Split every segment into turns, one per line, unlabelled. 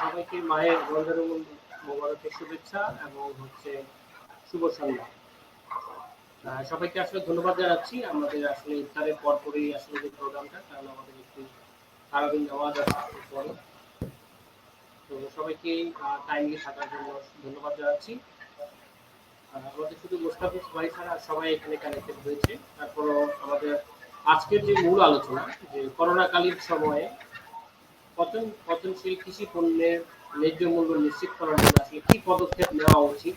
সবাইকে মায়ের রমজানুল মোবারকের শুভেচ্ছা এবং শুভ সন্ধ্যা। সবাইকে আসলে ধন্যবাদ জানাচ্ছি আমাদের আসলে ইফতারের পরপরই আসলে যে প্রোগ্রামটা, কারণ আমাদের একটু সারাদিন নামাজ আছে পরে। তো সবাইকে টাইমলি থাকার জন্য ধন্যবাদ জানাচ্ছি। আমাদের শুধু মোস্তাফিজ ভাই ছাড়া সবাই এখানে কানেক্টেড হয়েছে। তারপরও আমাদের আজকের যে মূল আলোচনা, যে করোনাকালীন সময়ে পতনশীল কৃষি পণ্যের ন্যায্য মূল্য নিশ্চিত করার জন্য আসলে কি পদক্ষেপ নেওয়া উচিত,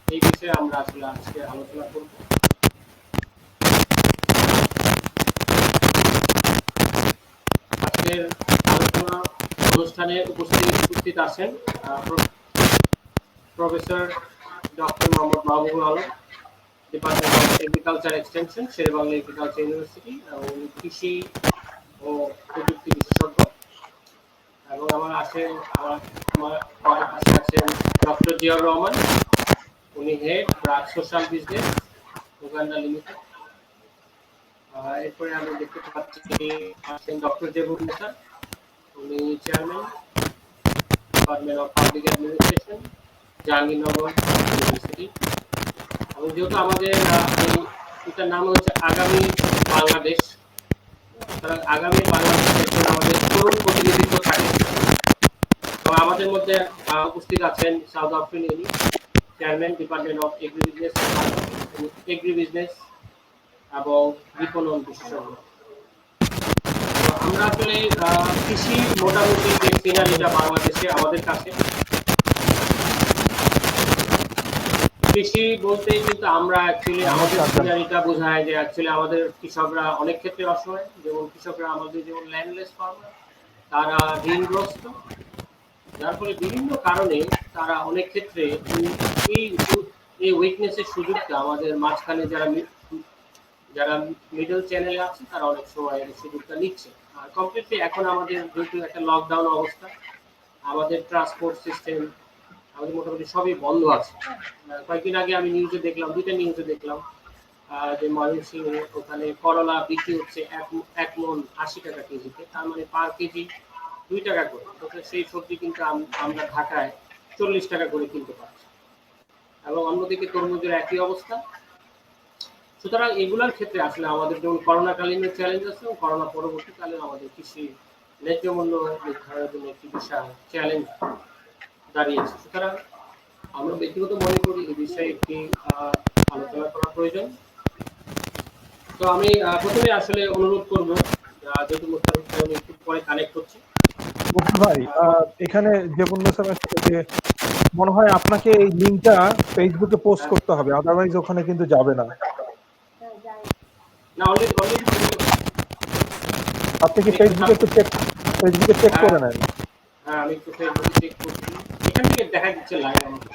এই বিষয়ে আমরা আসলে আজকে আলোচনা করব। আজকের আলোচনা অনুষ্ঠানে উপস্থিত আছেন professor doctor Mohammad Mahbubul Alam, department of agriculture extension, Sher-e-Bangla agriculture university, এবং কৃষি ও প্রযুক্তি বিশেষজ্ঞ। এবং আমার পাশে আছেন ডক্টর জিয়াউর রহমান, উনি head BRAC social business Uganda limited. এরপরে আমি দেখতে পাচ্ছি আছেন ডক্টর জেবুর মুসা, উনি chairman department of public administration, Jahangirnagar university. এবং যেহেতু আমাদের এটার নাম হচ্ছে আগামী বাংলাদেশ, সুতরাং আগামী বাংলাদেশের জন্য আমাদের তরুণ প্রতিনিধিত্ব থাকে। তো আমাদের মধ্যে উপস্থিত আছেন সাউথ আফ্রিন ইনি, chairman department of agri business এবং বিপণন বিশেষজ্ঞ। আমরা আসলে কৃষি মোটামুটি যে সিনারিটা বাংলাদেশে আমাদের কাছে, কৃষি বলতে কিন্তু আমরা অ্যাকচুয়ালি আমাদের সিনারিটা বোঝায় যে অ্যাকচুয়ালি আমাদের কৃষকরা অনেক ক্ষেত্রে অসহায়। যেমন কৃষকরা আমাদের যেমন ল্যান্ডলেস ফার্মার, তারা ঋণগ্রস্ত, যার ফলে বিভিন্ন কারণে তারা অনেক ক্ষেত্রে এই উইকনেসের সুযোগটা আমাদের মাঝখানে যারা মিডল চ্যানেলে আছে তারা অনেক সময় এই সুযোগটা নিচ্ছে। আর কমপ্লিটলি এখন আমাদের যেহেতু একটা লকডাউন অবস্থা, আমাদের ট্রান্সপোর্ট সিস্টেম আমাদের মোটামুটি সবই বন্ধ আছে। কয়েকদিন আগে আমি দুইটা নিউজে দেখলাম যে ময়মনসিংহে ওখানে করলা বিক্রি হচ্ছে এক মন 80 টাকা কেজিতে, তার মানে পার কেজি 2 টাকা করে। সেই সবজি কিন্তু আমরা ঢাকায় 40 টাকা করে কিনতে পারছি, এবং অন্যদিকে তরমুজের একই অবস্থা। সুতরাং এগুলোর ক্ষেত্রে আসলে আমাদের যেমন করোনাকালীন চ্যালেঞ্জ আছে, এবং করোনা পরবর্তীকালে আমাদের কৃষি ন্যায্য মূল্য নির্ধারণের জন্য একটি বিশাল চ্যালেঞ্জ দাঁড়িয়েছে। সুতরাং আমরা ব্যক্তিগত মনে করি এই বিষয়ে একটি আলোচনা করা প্রয়োজন। তো আমি প্রথমে আসলে অনুরোধ করব, যেহেতু মোস্তাফিজ ভাই একটু পরে কানেক্ট হচ্ছে।
ভাই এখানে যে মনে হয় আপনাকে এই লিংকটা ফেসবুকে পোস্ট করতে হবে, আদারওয়াইজ ওখানে কিন্তু যাবে না।
না, অলরেডি
আপনি কি ফেসবুকে চেক করে নেন?
হ্যাঁ, আমি একটু ফেসবুকে চেক করছি, এখান থেকে দেখা যাচ্ছে লাইভ আমাকে।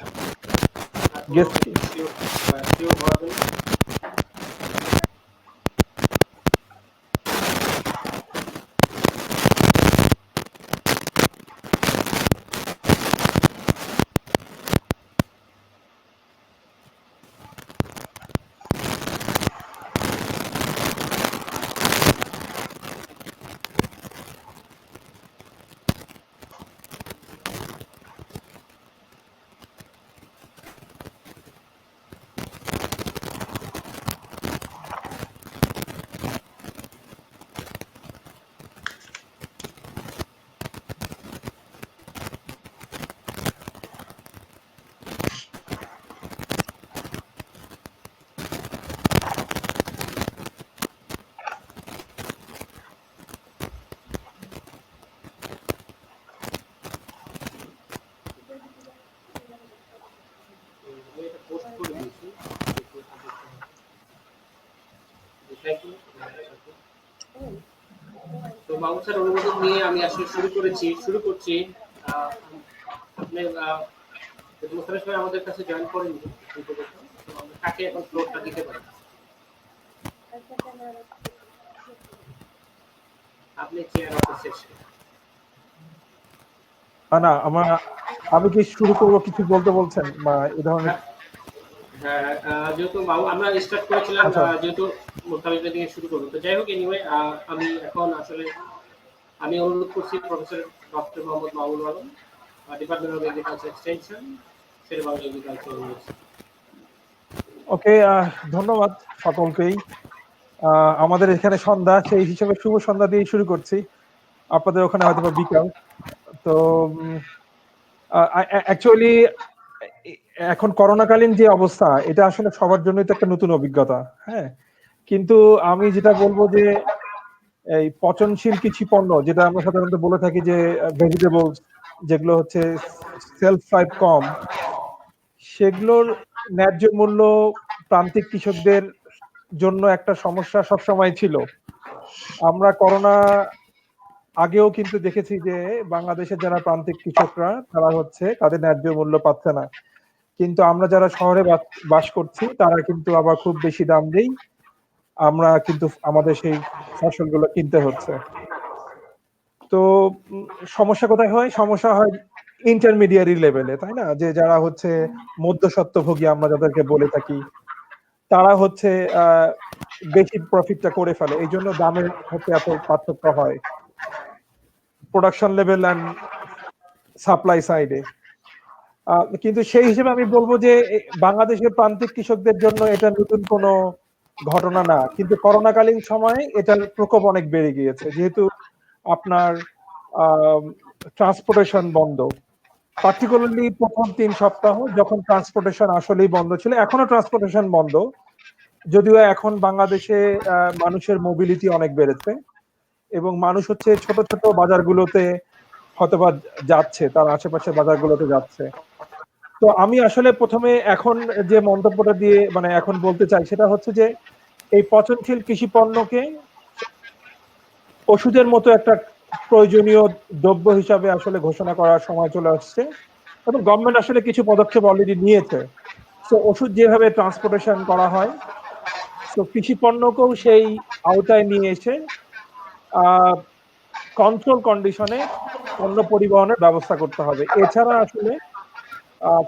তো মাহমুদ স্যার অনুমোদন নিয়ে আমি আসলে শুরু করছি। আপনি মোস্তাফিজ ভাই আমাদের কাছে জয়েন করেননি, কিন্তু আমরা কাকে এখন ফ্লোরটা দিতে পারি? আপনি চেয়ার অফ দ্য সেকশন।
না, আমি কি শুরু করবো, কিছু বলতে বলছেন বা এই ধরনের?
হ্যাঁ, যেহেতু আমরা স্টার্ট করেছিলাম, যেহেতু মোস্তাফিজ ভাই থেকে শুরু করবো, তো যাই হোক, এনিওয়ে আমি এখন আসলে অনুরোধ করছি professor doctor Mohammad Mahbubul Alam, department of agriculture extension, Sher-e-Bangla agriculture university.
Okay, ধন্যবাদ সকলকেই। আমাদের এখানে সন্ধ্যা, সেই হিসেবে শুভ সন্ধ্যা দিয়ে শুরু করছি। আপনাদের ওখানে হয়তো বা বিকাল। তো অ্যাকচুয়ালি এখন করোনাকালীন যে অবস্থা, এটা আসলে সবার জন্যই তো একটা নতুন অভিজ্ঞতা। হ্যাঁ, কিন্তু আমি যেটা বলবো যে এই পচনশীল কিছু পণ্য, যেটা আমরা সাধারণত বলে থাকি যে ভেজিটেবলস, যেগুলো হচ্ছে সেলফ লাইফ কম, সেগুলোর ন্যায্য মূল্য প্রান্তিক কৃষকদের জন্য একটা সমস্যা সবসময় ছিল। আমরা করোনা আগেও কিন্তু দেখেছি যে বাংলাদেশের যারা প্রান্তিক কৃষকরা, তারা হচ্ছে তাদের ন্যায্য মূল্য পাচ্ছে না। কিন্তু আমরা যারা শহরে বাস করছি, তারা কিন্তু আবার খুব বেশি দাম দেই, আমরা কিন্তু আমাদের সেই ফসলগুলো কিনতে হচ্ছে। তো সমস্যা কোথায় হয়? সমস্যা হয় ইন্টারমিডিয়ারি লেভেলে, তাই না? যে যারা হচ্ছে মধ্যস্বত্বভোগী আমরা যাদেরকে বলে থাকি, তারা হচ্ছে বেশি প্রফিটটা করে ফেলে, এই জন্য দামের হচ্ছে এত পার্থক্য হয় প্রোডাকশন লেভেল অ্যান্ড সাপ্লাই সাইডে। কিন্তু সেই হিসেবে আমি বলবো যে বাংলাদেশের প্রান্তিক কৃষকদের জন্য এটা নতুন কোনো ঘটনা না, কিন্তু করোনাকালীন সময়ে এটার প্রকোপ অনেক বেড়ে গিয়েছে, যেহেতু আপনার ট্রান্সপোর্টেশন বন্ধ, পার্টিকুলারলি প্রথম 3 সপ্তাহ যখন ট্রান্সপোর্টেশন আসলেই বন্ধ ছিল। এখনো ট্রান্সপোর্টেশন বন্ধ, যদিও এখন বাংলাদেশে মানুষের মোবিলিটি অনেক বেড়েছে এবং মানুষ হচ্ছে ছোট ছোট বাজারগুলোতে হয়তোবা যাচ্ছে, তার আশেপাশের বাজারগুলোতে যাচ্ছে। তো আমি আসলে প্রথমে এখন যে মন্তব্যটা দিয়ে মানে এখন বলতে চাই, সেটা হচ্ছে যে এই পচনশীল কৃষি পণ্যকে ওষুধের মতো একটা প্রয়োজনীয় দ্রব্য হিসাবে আসলে ঘোষণা করার সময় চলে আসছে এবং গভর্নমেন্ট আসলে কিছু পদক্ষেপ অলরেডি নিয়েছে। তো ওষুধ যেভাবে ট্রান্সপোর্টেশন করা হয়, তো কৃষি পণ্যকেও সেই আওতায় নিয়ে এসে কন্ট্রোল কন্ডিশনে পণ্য পরিবহনের ব্যবস্থা করতে হবে। এছাড়া আসলে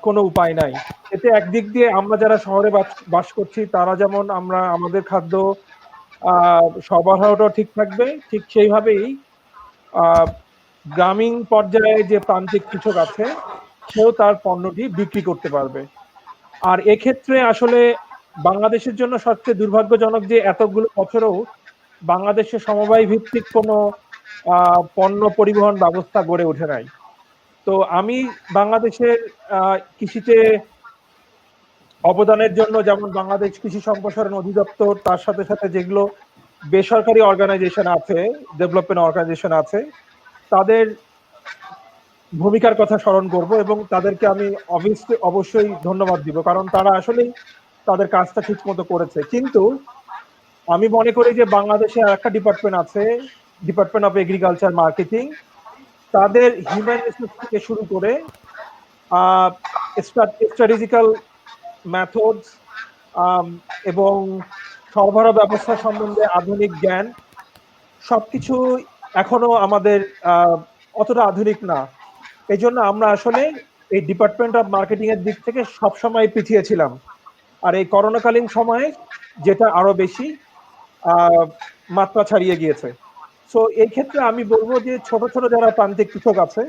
কোনো উপায় নাই। এতে একদিক দিয়ে আমরা যারা শহরে বাস করছি, তারা যেমন আমরা আমাদের খাদ্য সরবরাহটা ঠিক থাকবে, ঠিক সেইভাবেই গ্রামীণ পর্যায়ে যে প্রান্তিক কৃষক আছে, সেও তার পণ্যটি বিক্রি করতে পারবে। আর এক্ষেত্রে আসলে বাংলাদেশের জন্য সবচেয়ে দুর্ভাগ্যজনক যে এতগুলো বছরেও বাংলাদেশে সমবায় ভিত্তিক কোনো পণ্য পরিবহন ব্যবস্থা গড়ে ওঠে নাই। তো আমি বাংলাদেশের কৃষিতে অবদানের জন্য, যেমন বাংলাদেশ কৃষি সম্প্রসারণ অধিদপ্তর, তার সাথে সাথে যেগুলো বেসরকারি অর্গানাইজেশন আছে, ডেভেলপমেন্ট অর্গানাইজেশন আছে, তাদের ভূমিকার কথা স্মরণ করব এবং তাদেরকে আমি অবশ্যই ধন্যবাদ দিব, কারণ তারা আসলেই তাদের কাজটা ঠিক মতো করেছে। কিন্তু আমি মনে করি যে বাংলাদেশে আরেকটা ডিপার্টমেন্ট আছে, ডিপার্টমেন্ট অফ এগ্রিকালচার মার্কেটিং, তাদের হিউম্যান রিসোর্স থেকে শুরু করে স্ট্র্যাটেজিক্যাল মেথডস এবং সরবরাহ ব্যবস্থা সম্বন্ধে আধুনিক জ্ঞান, সবকিছু এখনো আমাদের অতটা আধুনিক না। এই জন্য আমরা আসলে এই ডিপার্টমেন্ট অফ মার্কেটিং এর দিক থেকে সবসময় পিছিয়ে ছিলাম, আর এই করোনাকালীন সময়ে যেটা আরো বেশি মাত্রা ছাড়িয়ে গিয়েছে। সো এই ক্ষেত্রে আমি বলবো যে ছোট ছোট যারা প্রান্তিক কৃষক আছে,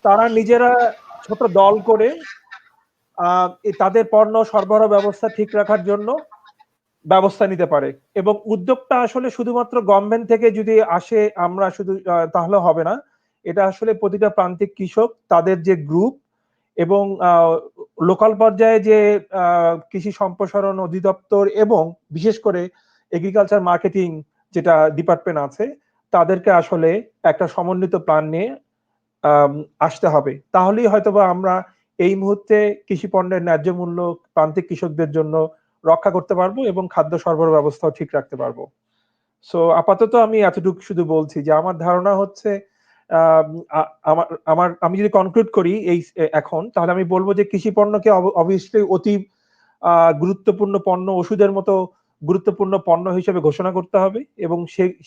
তারা নিজেরা ছোট দল করে তাদের পণ্য সরবরাহ ব্যবস্থা ঠিক রাখার জন্য ব্যবস্থা নিতে পারে। এবং উদ্যোগটা আসলে শুধুমাত্র গভর্নমেন্ট থেকে যদি আসে আমরা শুধু তাহলে হবে না, এটা আসলে প্রতিটা প্রান্তিক কৃষক, তাদের যে গ্রুপ এবং লোকাল পর্যায়ে যে কৃষি সম্প্রসারণ অধিদপ্তর এবং বিশেষ করে এগ্রিকালচার মার্কেটিং যেটা ডিপার্টমেন্ট আছে, তাদেরকে আসলে একটা সমন্বিত প্ল্যান নিয়ে আসতে হবে। তাহলেই হয়তোবা আমরা এই মুহূর্তে কৃষি পণ্যের ন্যায্য মূল্য প্রান্তিক কৃষকদের জন্য রক্ষা করতে পারবো এবং খাদ্য সরবরাহ ব্যবস্থাও ঠিক রাখতে পারবো। সো আপাতত আমি এতটুকু শুধু বলছি যে আমার ধারণা হচ্ছে আমার আমার আমি যদি কনক্লুড করি এই এখন, তাহলে আমি বলবো যে কৃষি পণ্যকে অবভিয়াসলি অতি গুরুত্বপূর্ণ পণ্য, ওষুধের মতো গুরুত্বপূর্ণ পণ্য হিসেবে ঘোষণা করতে হবে এবং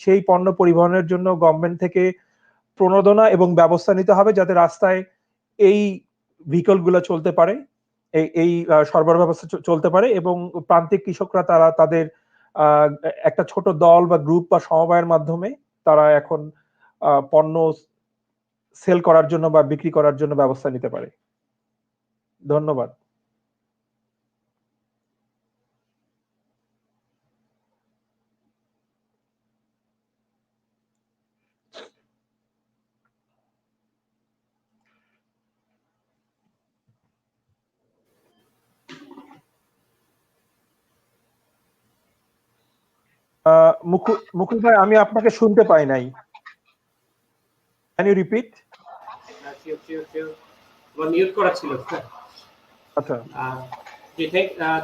সেই পণ্য পরিবহনের জন্য গভর্নমেন্ট থেকে প্রণোদনা এবং ব্যবস্থা নিতে হবে, যাতে রাস্তায় এই ভেহিকল গুলো চলতে পারে, এই সরবরাহ ব্যবস্থা চলতে পারে এবং প্রান্তিক কৃষকরা তারা তাদের একটা ছোট দল বা গ্রুপ বা সমবায়ের মাধ্যমে তারা এখন পণ্য সেল করার জন্য বা বিক্রি করার জন্য ব্যবস্থা নিতে পারে। ধন্যবাদ। মুকুল ভাই, আমি আপনাকে শুনতে পাই নাই। Can you repeat?
মিউট করা ছিল।
আচ্ছা,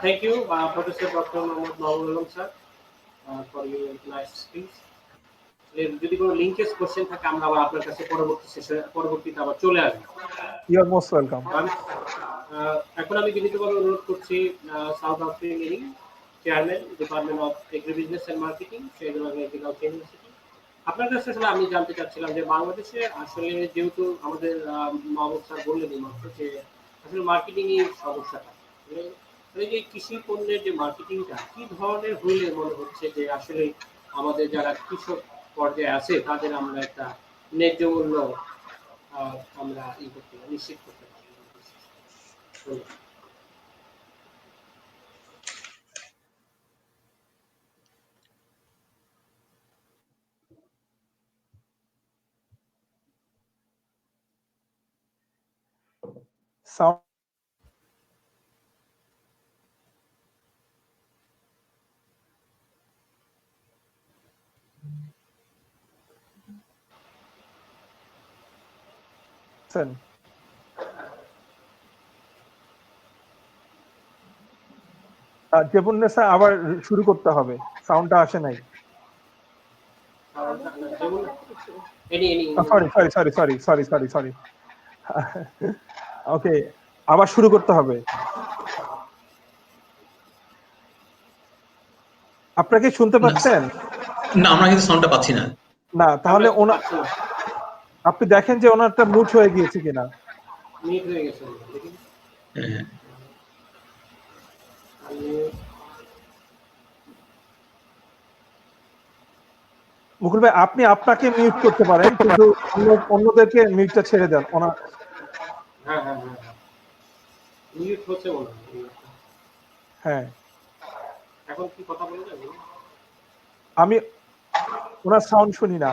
thank you professor doctor Mohammad Mahbubul Alam sir for your nice speech. যদি কোনো লিঙ্কেজ কোশ্চেন থাকে আমরা আবার আপনার কাছে পরবর্তীতে আবার চলে আসবো।
You are most welcome.
এখন আমি বিনীতভাবে অনুরোধ করছি সাউথ আফ্রিকান chairman department of agri business and marketing, agriculture university. আপনার কাছে আসলে আমি জানতে চাচ্ছিলাম যে বাংলাদেশে আসলে যেহেতু আমাদের মাহবুব স্যার বললেন মাত্র যে আসলে মার্কেটিংই সমস্যাটা, এই যে কৃষি পণ্যের যে মার্কেটিংটা কি ধরনের হইলে মনে হচ্ছে যে আসলে আমাদের যারা কৃষক পর্যায়ে আছে তাদের আমরা একটা ন্যায্য মূল্য আমরা করতে পারি, নিশ্চিত করতে পারি।
সাউন্ড জেবুন্নেসা আবার শুরু করতে হবে, সাউন্ডটা আসে নাই। সরি। ওকে, আবার শুরু করতে হবে। আপনারা কি শুনতে পাচ্ছেন?
না, আমরা কিন্তু সাউন্ডটা পাচ্ছি না।
না, তাহলে আপনি দেখেন যে ওনারটা মিউট হয়ে গিয়েছে কিনা।
মিউট হয়ে গেছে।
হ্যাঁ,
মুকুল ভাই, আপনি আপনাকে মিউট করতে পারেন, কিন্তু অন্যদেরকে মিউটটা ছেড়ে দেন।
হ্যাঁ মিউট হচ্ছে মনে হয়।
হ্যাঁ,
এখন কি কথা বলে যাবে?
আমি ওনার সাউন্ড শুনি না।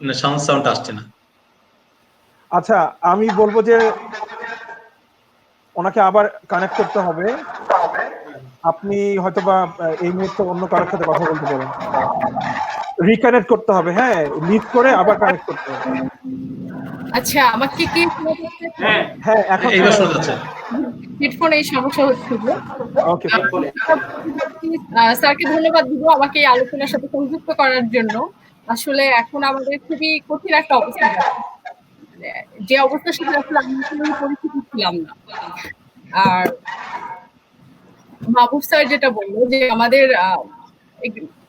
না, সাউন্ড আসছে না।
আচ্ছা, আমি বলবো যে ওনাকে আবার কানেক্ট করতে হবে। আপনি হয়তোবা এই মুহূর্তে অন্য কারোর সাথে কথা বলতে পারেন। রিকানেক্ট করতে হবে। হ্যাঁ, লিভ করে আবার কানেক্ট করতে হবে।
আচ্ছা, আমাকে কি
হ্যাঁ, এখন
এইবার শোনা যাচ্ছে।
হেডফোনে এই সমস্যা হচ্ছিল।
ওকে,
স্যারকে ধন্যবাদ দিব আমাকে এই আলোচনার সাথে সংযুক্ত করার জন্য। আসলে এখন আমাদের খুবই কঠিন একটা অবস্থা, যে অবস্থার সাথে আসলে আমি পরিচিত ছিলাম না। আর মাহবুব স্যার যেটা বললো যে আমাদের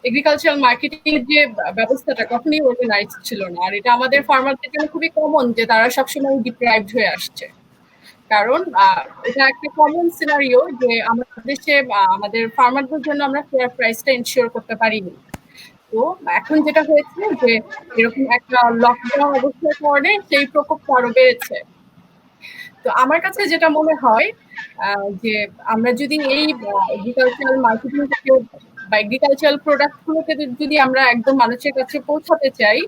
এগ্রিকালচারাল মার্কেটিং এর যে ব্যবস্থাটা কখনই অর্গানাইজড ছিল না, আর এটা আমাদের ফার্মারদের জন্য খুবই কমন যে তারা সবসময় ডিপ্রাইভড হয়ে আসছে। কারণ এটা একটা কমন সিনারিও যে আমাদের দেশে আমাদের ফার্মারদের জন্য আমরা ফেয়ার প্রাইসটা এনশিওর করতে পারিনি। তো এখন যেটা হয়েছে যে এরকম একটা লকডাউন অবস্থার কারণে সেই প্রকোপটা আরো বেড়েছে। তো আমার কাছে যেটা মনে হয় যে আমরা যদি এই এগ্রিকালচারাল মার্কেটিং থেকে বা এগ্রিকালচারাল প্রোডাক্ট গুলোকে যদি আমরা একদম মানুষের কাছে পৌঁছাতে চাই,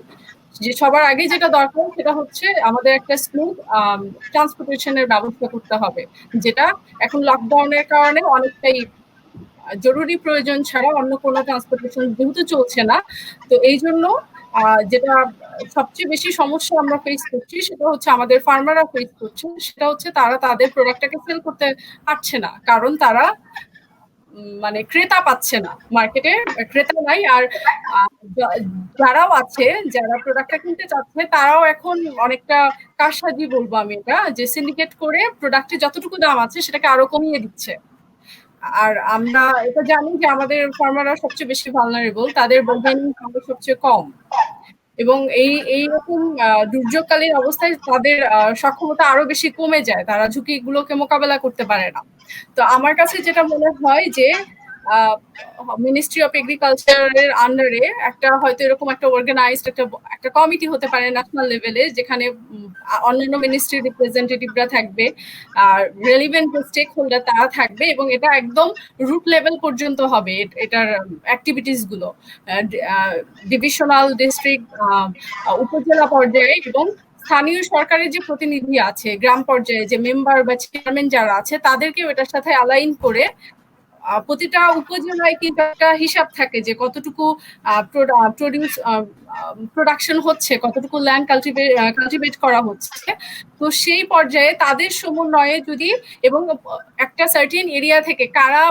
যে সবার আগে যেটা দরকার সেটা হচ্ছে আমাদের একটা স্মুথ ট্রান্সপোর্টেশনের ব্যবস্থা করতে হবে, যেটা এখন লকডাউনের কারণে অনেকটাই জরুরি প্রয়োজন ছাড়া অন্য কোনো ট্রান্সপোর্টেশন যেহেতু চলছে না। তো এই জন্য যেটা সবচেয়ে বেশি সমস্যা আমরা ফেস করছি সেটা হচ্ছে আমাদের ফার্মাররা ফেস করছে, সেটা হচ্ছে তারা তাদের প্রোডাক্টটাকে সেল করতে পারছে না, কারণ তারা মানে ক্রেতা পাচ্ছে না, মার্কেটে ক্রেতা নাই। আর যারাও আছে, যারা প্রোডাক্টটা কিনতে চাচ্ছে, তারাও এখন অনেকটা কারসাজি বলবো আমি এটা, যে সিন্ডিকেট করে প্রোডাক্টে যতটুকু দাম আছে সেটাকে আরো কমিয়ে দিচ্ছে। আর আমরা এটা জানি যে আমাদের ফার্মাররা সবচেয়ে বেশি ভালনারেবল, তাদের বার্গেনিং পাওয়ার সবচেয়ে কম, এবং এইরকম দুর্যোগকালীন অবস্থায় তাদের সক্ষমতা আরো বেশি কমে যায়, তারা ঝুঁকিগুলোকে মোকাবেলা করতে পারে না। তো আমার কাছে যেটা মনে হয় যে মিনিস্ট্রি অফ এগ্রিকালচারের আন্ডারে একটা হয়তো এরকম একটা অর্গানাইজড একটা কমিটি হতে পারে ন্যাশনাল লেভেলে, যেখানে অন্যান্য মিনিস্ট্রির রিপ্রেজেন্টেটিভরা থাকবে, আর রেলিভেন্ট স্টেক হোল্ডার তারা থাকবে, এবং এটা একদম রুট লেভেল পর্যন্ত হবে এটার অ্যাক্টিভিটিস গুলো, ডিভিশনাল, ডিস্ট্রিক্ট, উপজেলা পর্যায়ে, এবং স্থানীয় সরকারের যে প্রতিনিধি আছে গ্রাম পর্যায়ে, যে মেম্বার বা চেয়ারম্যান যারা আছে, তাদেরকেও এটার সাথে অ্যালাইন করে প্রতিটা উপজেলায় কিন্তু একটা হিসাব থাকে যে কতটুকু প্রোডাকশন হচ্ছে, কতটুকু ল্যান্ড কাল্টিভেট করা হচ্ছে। তো সেই পর্যায়ে তাদের সমন্বয়ে যদি, এবং একটা সার্টেন এরিয়া থেকে কারা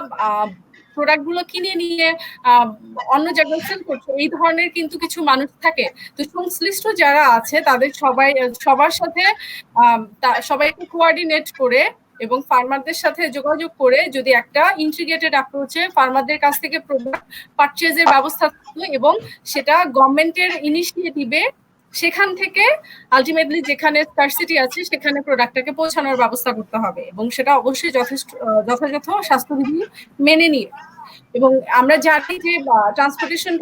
প্রোডাক্ট গুলো কিনে নিয়ে অন্য জায়গায় সেল করছে, এই ধরনের কিন্তু কিছু মানুষ থাকে। তো সংশ্লিষ্ট যারা আছে তাদের সবার সাথে সবাইকে কোঅর্ডিনেট করে এবং ফার্মারদের সাথে যোগাযোগ করে যদি একটা ইন্টিগ্রেটেড অ্যাপ্রোচে ফার্মারদের কাছ থেকে প্রোডাক্ট পারচেজের ব্যবস্থা থাকলো, এবং সেটা গভর্নমেন্টের ইনিশিয়েটিভে সেখান থেকে আলটিমেটলি যেখানে স্কারসিটি আছে সেখানে প্রোডাক্টটাকে পৌঁছানোর ব্যবস্থা করতে হবে, এবং সেটা অবশ্যই যথাযথ স্বাস্থ্যবিধি মেনে নিয়ে। এবং আমরা জানি যে ট্রান্সপোর্টেশন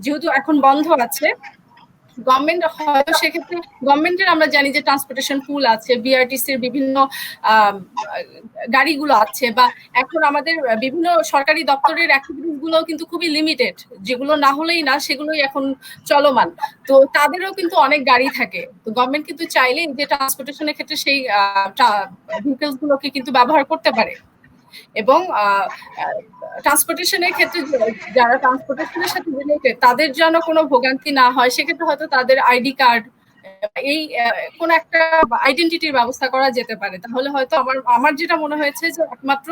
যেহেতু এখন বন্ধ আছে, গভর্নমেন্ট হয়তো সেক্ষেত্রে গভর্নমেন্টের আমরা জানি যে ট্রান্সপোর্টেশন পুল আছে, বিআরটিসির বিভিন্ন গাড়িগুলো আছে, বা এখন আমাদের বিভিন্ন সরকারি দপ্তরের অ্যাক্টিভিটিস গুলো কিন্তু খুবই লিমিটেড, যেগুলো না হলেই না সেগুলোই এখন চলমান। তো তাদেরও কিন্তু অনেক গাড়ি থাকে, তো গভর্নমেন্ট কিন্তু চাইলেই যে ট্রান্সপোর্টেশনের ক্ষেত্রে সেই ভেহিকলস গুলোকে কিন্তু ব্যবহার করতে পারে। এবং ট্রান্সপোর্টেশনের ক্ষেত্রে যারা ট্রান্সপোর্টেশনের সাথে রিলেটেড তাদের যেন কোনো ভোগান্তি না হয়, সেক্ষেত্রে হয়তো তাদের আইডি কার্ড, এই কোন একটা আইডেন্টিটির ব্যবস্থা করা যেতে পারে। তাহলে হয়তো আমার যেটা মনে হয়েছে যে একমাত্র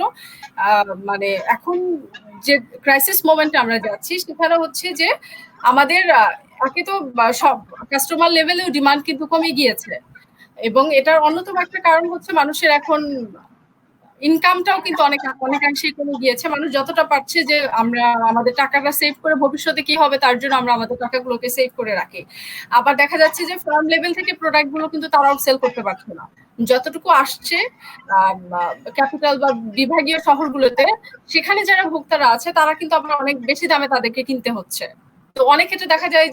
মানে এখন যে ক্রাইসিস মোমেন্টে আমরা যাচ্ছি, সেখানে হচ্ছে যে আমাদের একে তো সব কাস্টমার লেভেলেও ডিমান্ড কিন্তু কমে গিয়েছে, এবং এটার অন্যতম একটা কারণ হচ্ছে মানুষের এখন ইনকামটাও কিন্তু অনেকাংশেই কমে গিয়েছে। মানুষ যতটা পারছে যে আমরা আমাদের টাকাটা সেভ করে ভবিষ্যতে কি হবে তার জন্য আমরা আমাদের টাকাগুলোকে সেভ করে রাখি। আবার দেখা যাচ্ছে যে ফার্ম লেভেল থেকে প্রোডাক্ট গুলো কিন্তু তারাও সেল করতে পারছে না, যতটুকু আসছে ক্যাপিটাল বা বিভাগীয় শহরগুলোতে, সেখানে যারা ভোক্তারা আছে তারা কিন্তু আবার অনেক বেশি দামে তাদেরকে কিনতে হচ্ছে। তো অনেক ক্ষেত্রে দেখা যায়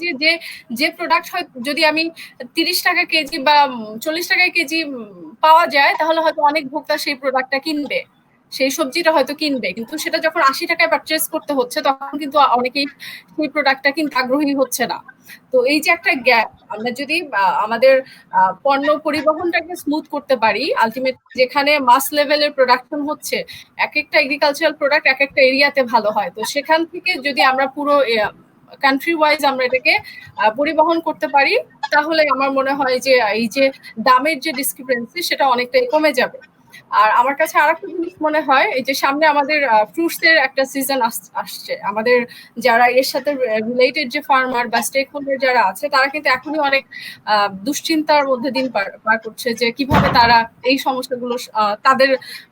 যে প্রোডাক্ট হয় যদি আমি 30 টাকা কেজি বা 40 টাকায় কেজি পাওয়া যায়, তাহলে হয়তো অনেক ভোক্তা সেই প্রোডাক্টটা কিনবে, সেই সবজিটা হয়তো কিনবে, কিন্তু সেটা যখন 80 টাকায় পারচেজ করতে হচ্ছে তখন কিন্তু অনেকেই সেই প্রোডাক্টটা কিনতে আগ্রহী হচ্ছে না। তো এই যে একটা গ্যাপ, আমরা যদি আমাদের পণ্য পরিবহনটাকে স্মুথ করতে পারি, আলটিমেট যেখানে মাস লেভেলের প্রোডাকশন হচ্ছে, এক একটা এগ্রিকালচারাল প্রোডাক্ট এক একটা এরিয়াতে ভালো হয়, তো সেখান থেকে যদি আমরা পুরো কান্ট্রি ওয়াইজ আমরা এটাকে পরিবহন করতে পারি, তাহলে আমার মনে হয় যে এই যে দামের যে ডিসক্রিপেন্সি সেটা অনেকটাই কমে যাবে। আর আমার কাছে আরেকটা জিনিস মনে হয়, এই যে সামনে আমাদের ফ্রুটস এর একটা সিজন আসছে, আমাদের যারা এর সাথে রিলেটেড যে ফার্মার বা স্টেক হোল্ডার যারা আছে, তারা কিন্তু এখনই অনেক দুশ্চিন্তার মধ্যে দিন পার করছে যে কিভাবে তারা এই সমস্যাগুলো তাদের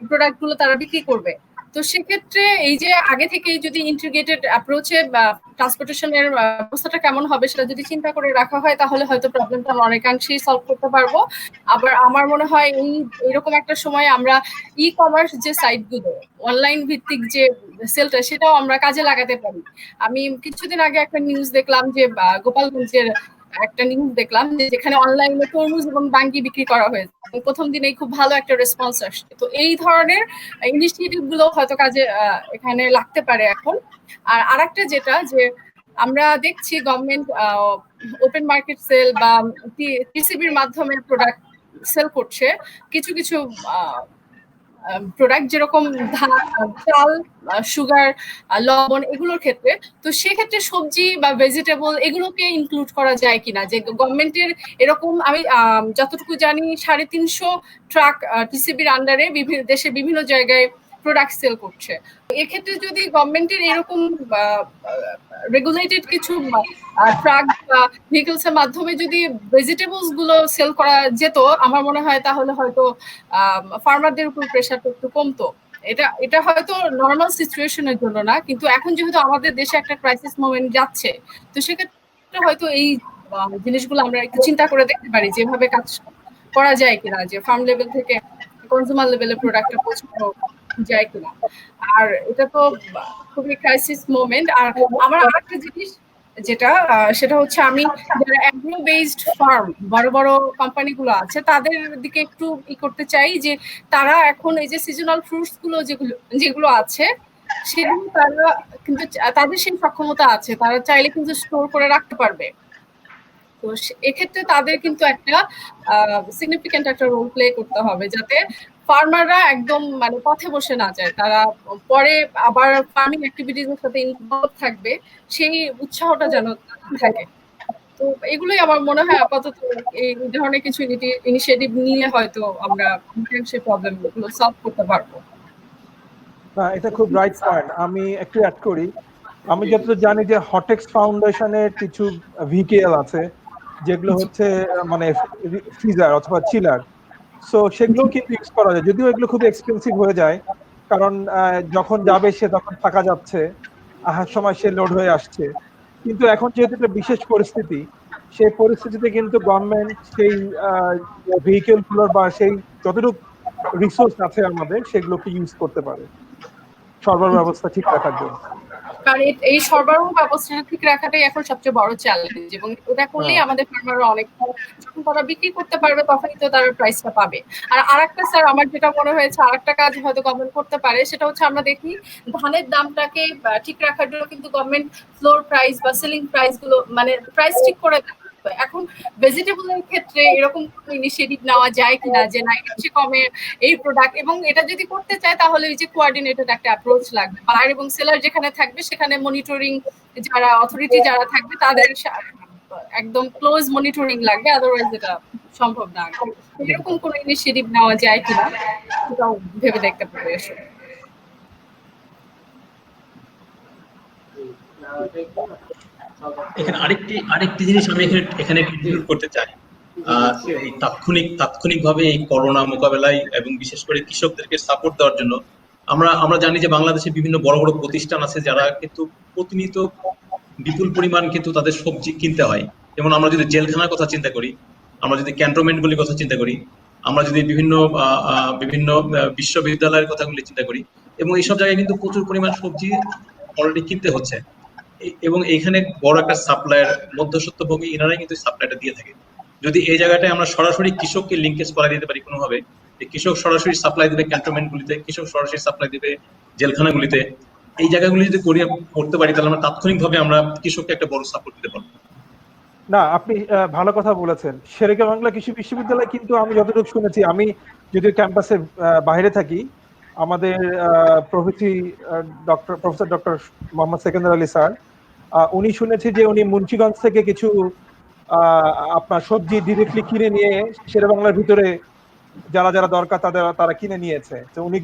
প্রোডাক্ট গুলো তারা বিক্রি করবে। তো সেক্ষেত্রে এই যে আগে থেকে যদি ইন্টিগ্রেটেড অ্যাপ্রোচে বা ট্রান্সপোর্টেশনের ব্যবস্থাটা কেমন হবে সেটা যদি চিন্তা করে রাখা হয়, তাহলে হয়তো প্রবলেমটা অনেকাংশেই সলভ করতে পারবো। আবার আমার মনে হয় এইরকম একটা সময় আমরা ই কমার্স যে সাইটগুলো, অনলাইন ভিত্তিক যে সেলটা, সেটাও আমরা কাজে লাগাতে পারি। আমি কিছুদিন আগে একটা নিউজ দেখলাম যে গোপালগঞ্জের একটা নিউজ দেখলাম যেখানে অনলাইনে তরমুজ এবং বাঙ্গি বিক্রি করা হয়েছে, প্রথম দিনেই খুব ভালো একটা রেসপন্স আসছে। তো এই ধরনের ইনিশিয়েটিভ গুলো হয়তো কাজে এখানে লাগতে পারে এখন। আর আরেকটা যেটা, যে আমরা দেখছি গভর্নমেন্ট ওপেন মার্কেট সেল বা টিসিবির মাধ্যমে প্রোডাক্ট সেল করছে, কিছু কিছু প্রোডাক্ট যেরকম চাল, সুগার, লবণ, এগুলোর ক্ষেত্রে। তো সেক্ষেত্রে সবজি বা ভেজিটেবল এগুলোকে ইনক্লুড করা যায় কিনা, যে গভর্নমেন্টের এরকম আমি যতটুকু জানি 350 ট্রাক টিসিবির আন্ডারে দেশের বিভিন্ন জায়গায় প্রোডাক্ট সেল করছে। এক্ষেত্রে যদি গভর্নমেন্টের এরকম রেগুলেটেড কিছু ট্রাক বা ভেহিকলস এর মাধ্যমে যদি ভেজিটেবলস গুলো সেল করা যেত, আমার মনে হয় তাহলে হয়তো ফার্মারদের উপর প্রেশারটা একটু কমতো। এটা হয়তো নর্মাল সিচুয়েশনের জন্য না, কিন্তু এখন যেহেতু আমাদের দেশে একটা ক্রাইসিস মোমেন্ট যাচ্ছে, তো সেক্ষেত্রে হয়তো এই জিনিসগুলো আমরা একটু চিন্তা করে দেখতে পারি যেভাবে কাজ করা যায় কিনা, যে ফার্ম লেভেল থেকে কনজিউমার লেভেলে প্রোডাক্টটা পৌঁছানো যায় কিনা। আর এটা তো খুবই ক্রাইসিস মোমেন্ট। আর আমার আরেকটা জিনিস যেটা সেটা হচ্ছে আমি যারা অ্যাগ্রো বেসড ফার্ম বড় বড় কোম্পানিগুলো আছে তাদের দিকে একটু করতে চাই যে তারা এখন এই যে সিজনাল ফ্রুটস গুলো যেগুলো আছে সেগুলো তারা কিন্তু তাদের সেই সক্ষমতা আছে, তারা চাইলে কিন্তু স্টোর করে রাখতে পারবে। তো এক্ষেত্রে তাদের কিন্তু একটা সিগনিফিকেন্ট একটা রোল প্লে করতে হবে যাতে ফার্মাররা একদম মানে পথে বসে না যায়, তারা পরে আবার ফার্মিং অ্যাক্টিভিটিস এর সাথে ইনভলভ থাকবে, সেই উৎসাহটা যেন থাকে। তো এগুলোই আমার মনে হয় আপাতত এই ধরনের কিছু ইনিশিয়েটিভ নিয়ে হয়তো আমরা সেই প্রবলেমগুলো সলভ করতে পারবো।
এটা খুব রাইট পয়েন্ট। আমি একটু অ্যাড করি, আমি যতটুকু জানি যে হটেক্স ফাউন্ডেশনের কিছু ভিকেএল আছে যেগুলো হচ্ছে মানে ফ্রিজার অথবা চিলার, সো সেগুলো কিন্তু ইউজ করা যায়, যদিও এগুলো খুব এক্সপেন্সিভ হয়ে যায়, কারণ যখন যাবে সে তখন থাকা যাচ্ছে, আহার সময় সে লোড হয়ে আসছে। কিন্তু এখন যেহেতু একটা বিশেষ পরিস্থিতি, সেই পরিস্থিতিতে কিন্তু গভর্নমেন্ট সেই ভেহিকেল গুলোর বা সেই যতটুকু রিসোর্স আছে আমাদের সেগুলোকে ইউজ করতে পারে সরবরাহ ব্যবস্থা ঠিক রাখার জন্য।
কারণ এই সরবরাহ ব্যবস্থাটা ঠিক রাখাটাই এখন সবচেয়ে বড় চ্যালেঞ্জ, এবং এটা করলেই আমাদের ফার্মাররা অনেক যখন তারা বিক্রি করতে পারবে তখনই তো তারা প্রাইসটা পাবে। আর আরেকটা স্যার আমার যেটা মনে হয়েছে আরেকটা কাজ হয়তো গভর্নমেন্ট করতে পারে, সেটা হচ্ছে আমরা দেখি ধানের দামটাকে ঠিক রাখার জন্য কিন্তু গভর্নমেন্ট ফ্লোর প্রাইস বা সেলিং প্রাইস গুলো মানে প্রাইস ঠিক করে দেয়। এখন ভেজিটেবলের ক্ষেত্রে এরকম কোনো ইনিশিয়েটিভ নেওয়া যায় কিনা যে না এর চেয়ে কমে এই প্রোডাক্ট, এবং এটা যদি করতে চায় তাহলে এই যে কোঅর্ডিনেটেড একটা অ্যাপ্রোচ লাগবে, বায়ার এবং সেলার যেখানে থাকবে সেখানে মনিটরিং যারা অথরিটি যারা থাকবে তাদের একদম ক্লোজ মনিটরিং লাগবে, আদারওয়াইজ এটা সম্ভব না। এরকম কোনো ইনিশিয়েটিভ নেওয়া যায় কিনা সেটাও ভেবে দেখতে পারে আসলে।
এখানে আরেকটি জিনিস আমি এখানে ইনক্লুড করতে চাই। এই তাৎক্ষণিকভাবে এই করোনা মোকাবেলায় এবং বিশেষ করে কৃষকদেরকে সাপোর্ট দেওয়ার জন্য আমরা জানি যে বাংলাদেশে বিভিন্ন বড় বড় প্রতিষ্ঠান আছে যারা কিন্তু প্রতিনিয়ত বিপুল পরিমাণ কিন্তু তাদের সবজি কিনতে হয়। যেমন আমরা যদি জেলখানার কথা চিন্তা করি, আমরা যদি ক্যান্টনমেন্টগুলির কথা চিন্তা করি, আমরা যদি বিভিন্ন বিশ্ববিদ্যালয়ের কথাগুলি চিন্তা করি, এবং এইসব জায়গায় কিন্তু প্রচুর পরিমাণ সবজি অলরেডি কিনতে হচ্ছে, এবং এইখানে বড় একটা সাপ্লায়ার মধ্যস্বত্বভোগী এনারাই কিন্তু সাপ্লাইটা দিয়ে থাকে। যদি এই জায়গাটায় আমরা সরাসরি কৃষককে লিঙ্কেজ করা দিতে পারি কোনোভাবে, কৃষক সরাসরি সাপ্লাই দেবে ক্যান্টনমেন্টগুলিতে, কৃষক সরাসরি সাপ্লাই দেবে জেলখানাগুলিতে, এই জায়গাগুলি যদি করতে পারি তাহলে আমরা তাৎক্ষণিকভাবে আমরা কৃষককে একটা বড় সাপোর্ট দিতে পারবো।
না, আপনি ভালো কথা বলেছেন। শেরেকা বাংলা কৃষি বিশ্ববিদ্যালয় কিন্তু আমি যতটুকু শুনেছি, আমি যদি ক্যাম্পাসের বাইরে থাকি, আমাদের professor doctor Mohammad Sekandar Ali sir, উনি শুনেছি যে উনি মুন্সিগঞ্জ থেকে কিছু আপনার সবজি ডিরেক্টলি কিনে নিয়ে শেরে বাংলার ভিতরে যারা যারা দরকার তারা কিনে নিয়েছে। তো উনি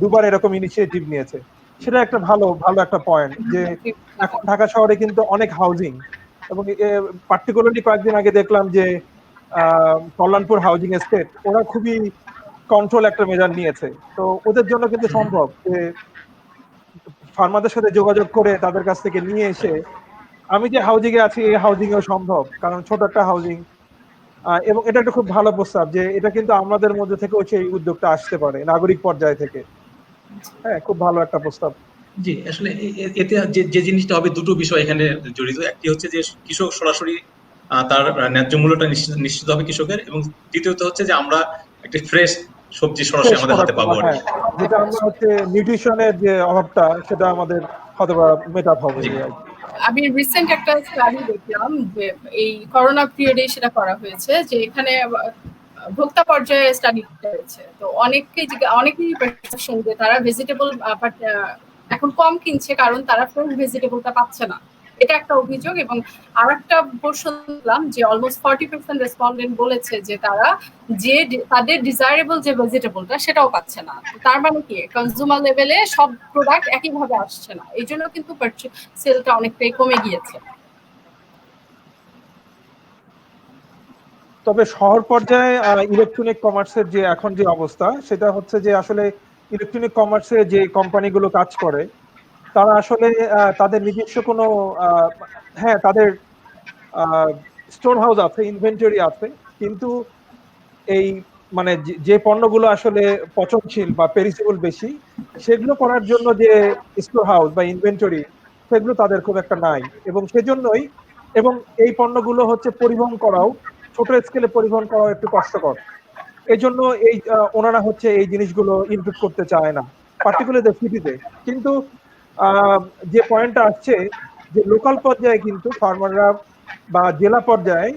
দুবার এরকম ইনিশিয়েটিভ নিয়েছে, সেটা একটা ভালো একটা পয়েন্ট যে এখন ঢাকা শহরে কিন্তু অনেক হাউজিং, এবং পার্টিকুলারলি কয়েকদিন আগে দেখলাম যে কল্যাণপুর হাউজিং এস্টেট ওরা খুবই কন্ট্রোল একটা মেজার নিয়েছে। তো ওদের জন্য কিন্তু সম্ভব যে ফার্মারদের সাথে যোগাযোগ করে তাদের কাছ থেকে নিয়ে এসে, আমি যে হাউজিং এ আছি এই হাউজিং এও সম্ভব, কারণ ছোট একটা হাউজিং, এবং এটা একটা খুব ভালো প্রস্তাব যে এটা কিন্তু আমাদের মধ্যে থেকেও সেই উদ্যোগটা আসতে পারে নাগরিক পর্যায় থেকে। হ্যাঁ, খুব ভালো একটা প্রস্তাব।
জি, আসলে এতে যে জিনিসটা হবে দুটো বিষয় এখানে জড়িত। একটি হচ্ছে যে কৃষক সরাসরি তার ন্যায্য মূল্যটা নিশ্চিত হবে কৃষকের, এবং দ্বিতীয়ত হচ্ছে যে আমরা একটা ফ্রেশ সবজি সরাসরি আমাদের হাতে পাবো।
হ্যাঁ, যেটা আমরা হচ্ছে নিউট্রিশনের যে অভাবটা সেটা আমাদের হয়তো মেকআপ হবে।
আমি রিসেন্ট একটা স্টাডি দেখলাম যে এই করোনা পিরিয়ডে সেটা করা হয়েছে, যে এখানে ভোক্তা পর্যায়ে স্টাডি হয়েছে। তো অনেকেই পারসেপশন যে তারা ভেজিটেবল এখন কম কিনছে কারণ তারা ফ্রেশ ভেজিটেবলটা পাচ্ছে না, এটা একটা অভিযোগ। এবং আর একটা শুনলাম যে অলমোস্ট 40% রেসপন্ডেন্ট বলেছে যে তারা তাদের ডিজায়ারেবল যে ভেজিটেবলটা সেটাও পাচ্ছে না। তার মানে কি কনজিউমার লেভেলে সব প্রোডাক্ট একইভাবে আসছে না, এই জন্য কিন্তু সেলটা অনেকটাই কমে গিয়েছে।
তবে শহর পর্যায়ে ইলেকট্রনিক কমার্সের যে এখন যে অবস্থা, সেটা হচ্ছে যে আসলে ইলেকট্রনিক কমার্সে যে কোম্পানিগুলো কাজ করে তারা আসলে তাদের নিজস্ব কোনো হ্যাঁ তাদের স্টোর হাউস আছে, ইনভেন্টরি আছে, কিন্তু এই মানে যে পণ্যগুলো আসলে পচনশীল বা পেরিসেবল বেশি, সেগুলো করার জন্য যে স্টোর হাউস বা ইনভেন্টরি, সেগুলো তাদের খুব একটা নাই। এবং সেজন্যই, এবং এই পণ্যগুলো হচ্ছে পরিবহন করাও, ছোট স্কেলে পরিবহন করাও একটু কষ্টকর। এই জন্য এই ওনারা হচ্ছে এই জিনিসগুলো ইনপুট করতে চায় না, পার্টিকুলারলি সিটিতে। কিন্তু আহ, যে পয়েন্টটা আসছে, যে লোকাল পর্যায়ে কিন্তু ফার্মাররা বা জেলা পর্যায়ে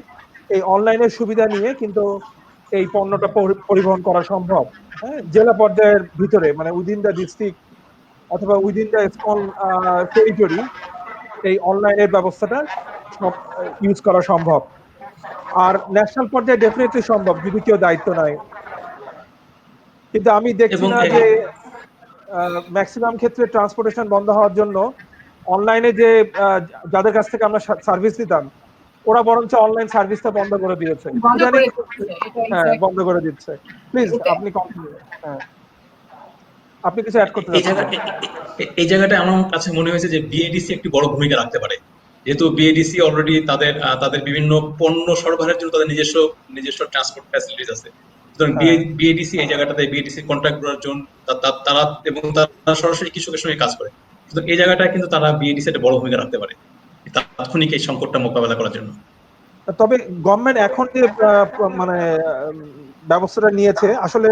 এই অনলাইনের সুবিধা নিয়ে কিন্তু এই পণ্যটা পরিবহন করা সম্ভব। হ্যাঁ, জেলা পর্যায়ের ভিতরে, মানে উইদিন দ্য ডিস্ট্রিক্ট অথবা উইদিন দ্য স্মল টেরিটরি, এই অনলাইনের ব্যবস্থাটা সব ইউজ করা সম্ভব। আর ন্যাশনাল পর্যায়ে ডেফিনেটলি সম্ভব যদি কেউ দায়িত্ব নেয়। কিন্তু আমি দেখছি
এবং
না যে ম্যাক্সিমাম ক্ষেত্রে ট্রান্সপোর্টেশন বন্ধ হওয়ার জন্য অনলাইনে যে যাদের কাছ থেকে আমরা সার্ভিস দিতাম, ওরা বরঞ্চ অনলাইন সার্ভিসটা বন্ধ করে দিয়েছে
বন্ধ
ইদানিং।
করে দিচ্ছে এটা
হ্যাঁ,
exactly।
বন্ধ করে দিচ্ছে। প্লিজ
এটা
আপনি কন্টিনিউ। হ্যাঁ, আপনি কিছু অ্যাড করতে
এই
চাচ্ছেন?
জায়গা এই জায়গাটায় আমার কাছে মনে হয়েছে যে বিএডিসি একটি বড় ভূমিকা রাখতে পারে, যেহেতু বিএডিসি অলরেডি তাদের বিভিন্ন পণ্য সরবরাহের জন্য তাদের নিজস্ব ট্রান্সপোর্ট ফ্যাসিলিটিস আছে। সুতরাং
হ্যাঁ,
বিএডিসি এই জায়গাটাতে বিএডিসি কন্ট্রাক্ট করার জন্য তারা এবং তারা সরাসরি কৃষকের সঙ্গে কাজ করে। সুতরাং এই জায়গাটায় কিন্তু তারা বিএডিসি একটা বড় ভূমিকা রাখতে পারে তাৎক্ষণিক এই সংকটটা মোকাবেলা করার জন্য।
তবে গভর্নমেন্ট এখন যে মানে ব্যবস্থাটা নিয়েছে, আসলে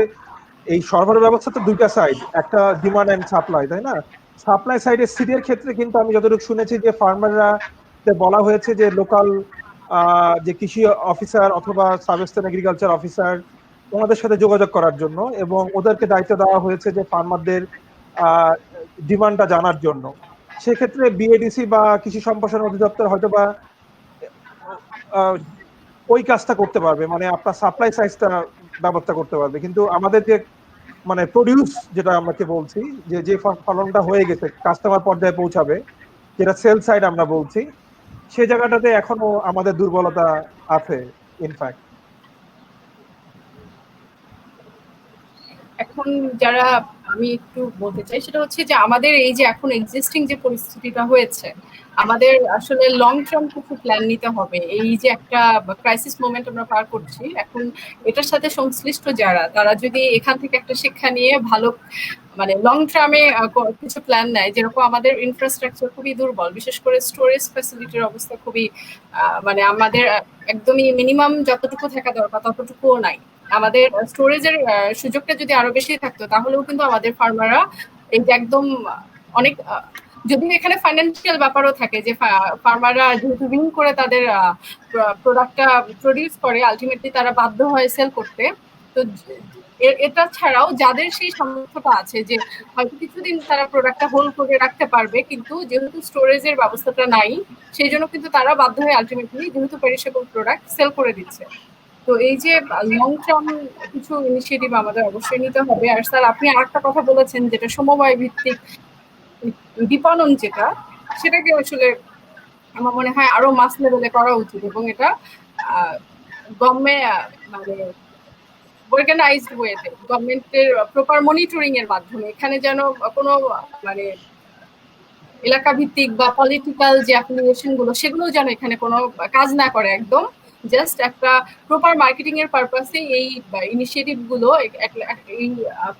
এই সরবরাহ ব্যবস্থা তো দুইটা সাইড, একটা ডিমান্ড এন্ড সাপ্লাই, তাই না? সাপ্লাই সাইডে সিডের ক্ষেত্রে কিন্তু আমি যতটুকু শুনেছি যে ফার্মাররা বলা হয়েছে যে লোকাল যে কৃষি অফিসার অথবা সাবস্টেন এগ্রিকালচার অফিসার, ওনাদের সাথে যোগাযোগ করার জন্য, এবং ওদেরকে দায়িত্ব দেওয়া হয়েছে যে ফার্মারদের ডিমান্ডটা জানার জন্য। সেক্ষেত্রে বিএডিসি বা কৃষি সম্প্রসারণ অধিদপ্তর হয়তো বা ওই কাজটা করতে পারবে, মানে আপনার সাপ্লাই সাইজটা ব্যবস্থা করতে পারবে। কিন্তু আমাদের যে মানে প্রডিউস, যেটা আমাকে বলছি, যে ফলনটা হয়ে গেছে কাস্টমার পর্যায়ে পৌঁছাবে, যেটা সেল সাইড আমরা বলছি, সেই জায়গাটাতে এখনো আমাদের দুর্বলতা আছে ইনফ্যাক্ট।
এখন যারা আমি একটু বলতে চাই সেটা হচ্ছে যে আমাদের এই যে এখন এক্সিস্টিং যে পরিস্থিতিটা হয়েছে, আমাদের আসলে লং টার্ম কিছু প্ল্যান নিতে হবে। এই যে একটা ক্রাইসিস মোমেন্ট আমরা পার করছি এখন, এটার সাথে সংশ্লিষ্ট যারা, তারা যদি এখান থেকে একটা শিক্ষা নিয়ে ভালো মানে লং টার্মে কিছু প্ল্যান নেয়, যেরকম আমাদের ইনফ্রাস্ট্রাকচার খুবই দুর্বল, বিশেষ করে স্টোরেজ ফ্যাসিলিটির অবস্থা খুবই মানে আমাদের একদমই মিনিমাম যতটুকু থাকা দরকার ততটুকুও নাই। আমাদের স্টোরেজের সুযোগটা যদি আরো বেশি থাকতো তাহলেও কিন্তু আমাদের ফার্মাররা এই যে একদম অনেক যদিও এখানে ফাইন্যান্সিয়াল ব্যাপারও থাকে যে ফার্মাররা যেহেতু ঋণ করে তাদের প্রোডাক্টটা প্রডিউস করে, আলটিমেটলি তারা বাধ্য হয় সেল করতে। তো এটা ছাড়াও যাদের সেই সামর্থ্যটা আছে যে হয়তো কিছুদিন তারা প্রোডাক্টটা হোল্ড করে রাখতে পারবে, কিন্তু যেহেতু স্টোরেজের ব্যবস্থাটা নাই, সেই জন্য কিন্তু তারা বাধ্য হয়ে আলটিমেটলি যেহেতু পেরিশেবল প্রোডাক্ট সেল করে দিচ্ছে। তো এই যে লং টার্ম কিছু ইনিশিয়েটিভ আমাদের অবশ্যই নিতে হবে। আর স্যার আপনি আরেকটা কথা বলেছেন যেটা সমবায় ভিত্তিক বিপণন, যেটা সেটাকে আসলে আমার মনে হয় আরো মাস লেভেলে করা উচিত, এবং এটা গভর্নমেন্ট মানে অর্গানাইজড ওয়েতে গভর্নমেন্টের প্রপার মনিটরিং এর মাধ্যমে, এখানে যেন কোনো মানে এলাকা ভিত্তিক বা পলিটিক্যাল যে অ্যাফিলিয়েশন গুলো সেগুলো যেন এখানে কোনো কাজ না করে, একদম জাস্ট একটা প্রপার মার্কেটিং এর পারপাসে এই ইনিশিয়েটিভ গুলো এই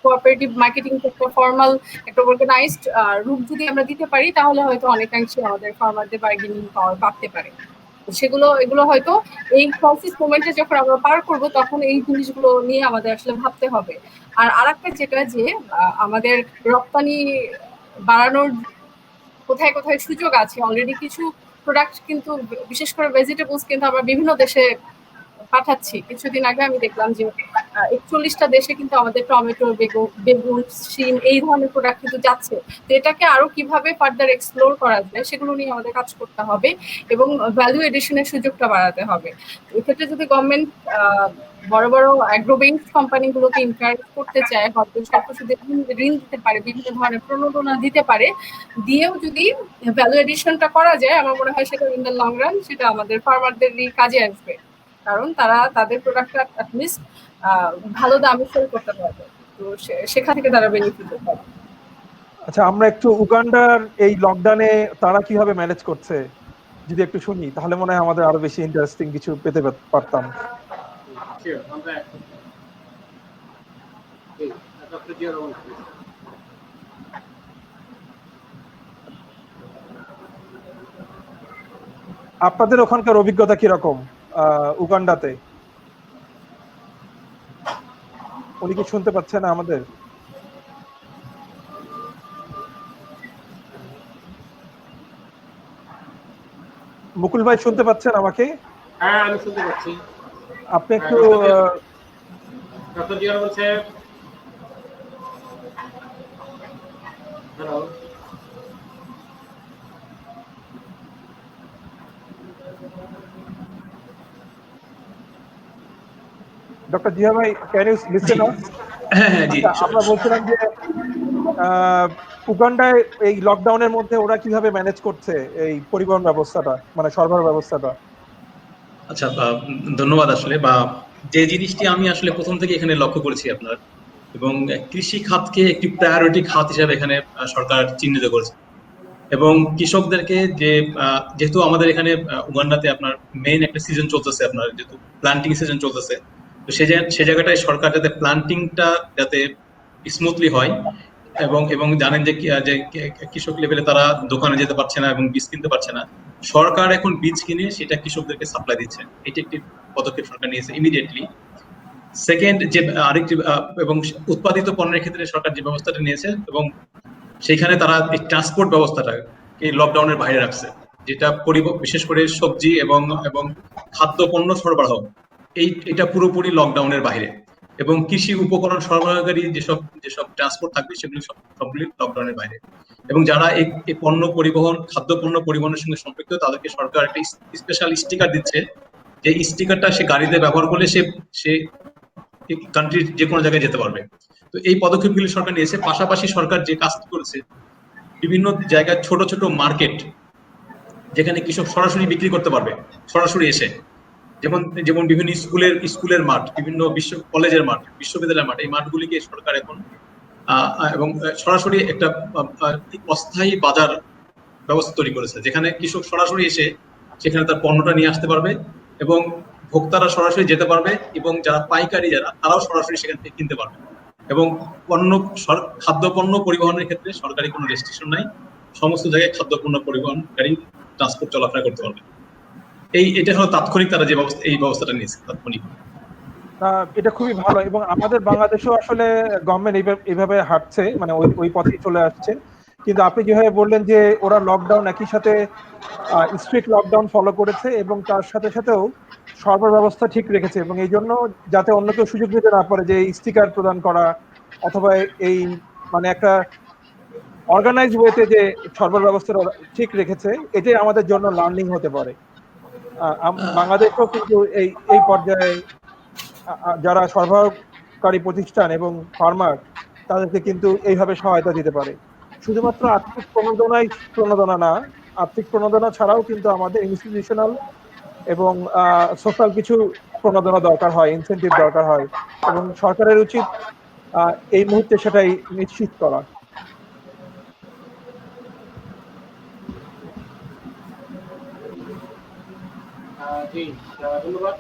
কোঅপারেটিভ মার্কেটিং একটা ফর্মাল একটা অর্গানাইজড রূপ যদি আমরা দিতে পারি, তাহলে হয়তো অনেকাংশে আমাদের ফার্মারদের বার্গেনিং পাওয়ার বাড়তে পারে। এগুলো হয়তো এই ক্রাইসিস মোমেন্টে যখন আমরা পার করব তখন এই জিনিসগুলো নিয়ে আমাদের আসলে ভাবতে হবে। আর আরেকটা যেটা যে আমাদের রপ্তানি বাড়ানোর কোথায় কোথায় সুযোগ আছে, অলরেডি কিছু প্রোডাক্ট কিন্তু বিশেষ করে ভেজিটেবলস কিন্তু আমরা বিভিন্ন দেশে পাঠাচ্ছি। কিছুদিন আগে আমি দেখলাম যে 41টা দেশে কিন্তু আমাদের টমেটো, বেগুন, শিম এই ধরনের প্রোডাক্ট কিন্তু যাচ্ছে। তো এটাকে আরো কিভাবে ফার্দার এক্সপ্লোর করা যায় সেগুলো নিয়ে আমাদের কাজ করতে হবে, এবং ভ্যালু এডিশনের সুযোগটা বাড়াতে হবে। এক্ষেত্রে যদি গভর্নমেন্ট বড় বড় অ্যাগ্রো বেসড কোম্পানিগুলোকে এনকারেজ করতে চায়, হয়তো স্বল্প সুদে ঋণ দিতে পারে, বিভিন্ন ধরনের প্রণোদনা দিতে পারে, দিয়েও যদি ভ্যালু এডিশনটা করা যায়, আমার মনে হয় সেটা ইন দ্য লং রান সেটা আমাদের ফার্মারদেরই কাজে আসবে, কারণ তারা তাদের প্রোডাক্টটা অ্যাটলিস্ট ভালো দামে সেল করতে পারবে। তো সেখান থেকে তারা বেনিফিট পাবে।
আচ্ছা, আমরা একটু উগান্ডার এই লকডাউনে তারা কিভাবে ম্যানেজ করছে যদি একটু শুনি, তাহলে মনে হয় আমাদের আরো বেশি ইন্টারেস্টিং কিছু পেতে পারতাম।
ডক্টর জিয়া রহমান।
আপনাদের ওখানকার অভিজ্ঞতা কিরকম উগান্ডাতে? উনি কি শুনতে পাচ্ছেন আমাদের? মুকুল ভাই শুনতে পাচ্ছেন আমাকে?
হ্যাঁ, আমি শুনতে পাচ্ছি।
আপনি একটু
ডক্টর জিয়া রহমান সাহেব, হ্যালো।
ডক্টর জিয়া ভাই, ক্যান ইউ লিসেন আস?
হ্যাঁ হ্যাঁ জি,
আমরা বলছিলাম যে উগান্ডায় এই লকডাউনের মধ্যে ওরা কিভাবে ম্যানেজ করছে এই পরিবহন ব্যবস্থাটা, মানে সরবরাহ ব্যবস্থাটা?
আচ্ছা, ধন্যবাদ। আসলে যে জিনিসটি আমি আসলে প্রথম থেকে এখানে লক্ষ্য করেছি আপনার, এবং কৃষি খাতকে একটি প্রায়োরিটি খাত হিসেবে এখানে সরকার চিহ্নিত করেছে, এবং কৃষকদেরকে যেহেতু আমাদের এখানে উগান্ডাতে আপনার মেইন একটা সিজন চলতেছে, আপনার যেহেতু প্লান্টিং সিজন চলতেছে, তো সে জায়গাটায় সরকার যাতে প্লান্টিংটা যাতে স্মুথলি হয়, এবং এবং জানেন যে কৃষক লেভেলে তারা দোকানে যেতে পারছে না এবং বীজ কিনতে পারছে না, সরকার এখন বীজ কিনে সেটা কৃষকদেরকে সাপ্লাই দিচ্ছে। এটি একটি পদক্ষেপ সরকার নিয়েছে ইমিডিয়েটলি। সেকেন্ড, যে আরেকটি এবং উৎপাদিত পণ্যের ক্ষেত্রে সরকার যে ব্যবস্থাটা নিয়েছে, এবং সেখানে তারা এই ট্রান্সপোর্ট ব্যবস্থাটা এই লকডাউনের বাইরে রাখছে, যেটা বিশেষ করে সবজি এবং এবং খাদ্য পণ্য সরবরাহ, এটা পুরোপুরি লকডাউনের বাইরে, এবং কৃষি উপকরণ সরবরাহকারী যেসব যেসব ট্রান্সপোর্ট থাকবে সেগুলি সবগুলি লকডাউনের বাইরে। এবং যারা এই পণ্য পরিবহন, খাদ্য পণ্য পরিবহনের সঙ্গে সম্পৃক্ত, তাদেরকে সরকার একটা স্পেশাল স্টিকার দিচ্ছে, যে স্টিকারটা সে গাড়িতে ব্যবহার করলে সে কান্ট্রির যে কোনো জায়গায় যেতে পারবে। তো এই পদক্ষেপগুলি সরকার নিয়েছে। পাশাপাশি সরকার যে কাজ করেছে, বিভিন্ন জায়গায় ছোট ছোট মার্কেট, যেখানে কৃষক সরাসরি বিক্রি করতে পারবে, সরাসরি এসে, যেমন যেমন বিভিন্ন স্কুলের মাঠ, বিভিন্ন কলেজের মাঠ, বিশ্ববিদ্যালয়ের মাঠ, এই মাঠগুলিকে সরকার এখন এবং সরাসরি একটা অস্থায়ী বাজার ব্যবস্থা তৈরি করেছে, যেখানে কৃষক সরাসরি এসে সেখানে তার পণ্যটা নিয়ে আসতে পারবে, এবং ভোক্তারা সরাসরি যেতে পারবে, এবং যারা পাইকারি তারাও সরাসরি সেখান থেকে কিনতে পারবে। এবং খাদ্য পণ্য পরিবহনের ক্ষেত্রে সরকারি কোনো রেস্ট্রিকশন নাই, সমস্ত জায়গায় খাদ্য পণ্য পরিবহনকারী ট্রান্সপোর্ট চলাফেরা করতে পারবে। এটা হলো তাৎক্ষণিক তারা যে ব্যবস্থাটা নিয়েছে, তাৎক্ষণিক।
এটা খুবই ভালো, এবং আমাদের বাংলাদেশেও আসলে গভর্নমেন্ট এইভাবে হাঁটছে, মানে ওই পথেই চলে আসছে। কিন্তু আপনি যেভাবে বললেন যে ওরা লকডাউন একই সাথে স্ট্রিক্ট লকডাউন ফলো করেছে, এবং তার সাথে সাথেও সরবরাহ ব্যবস্থা ঠিক রেখেছে, এবং এই জন্য যাতে অন্য কেউ সুযোগ নিতে না পারে যে স্টিকার প্রদান করা, অথবা এই মানে একটা অর্গানাইজ ওয়েতে যে সরবরাহ ব্যবস্থাটা ঠিক রেখেছে, এটাই আমাদের জন্য লার্নিং হতে পারে। বাংলাদেশও কিন্তু এই পর্যায়ে যারা সরবরাহকারী প্রতিষ্ঠান এবং ফার্মার, তাদেরকে কিন্তু এইভাবে সহায়তা দিতে পারে। শুধুমাত্র আর্থিক প্রণোদনা না, আর্থিক প্রণোদনা ছাড়াও কিন্তু আমাদের ইনস্টিটিউশনাল এবং সোশ্যাল কিছু প্রণোদনা দরকার হয়, ইনসেন্টিভ দরকার হয়, এবং সরকারের উচিত এই মুহূর্তে সেটাই নিশ্চিত করা।
জি, ধন্যবাদ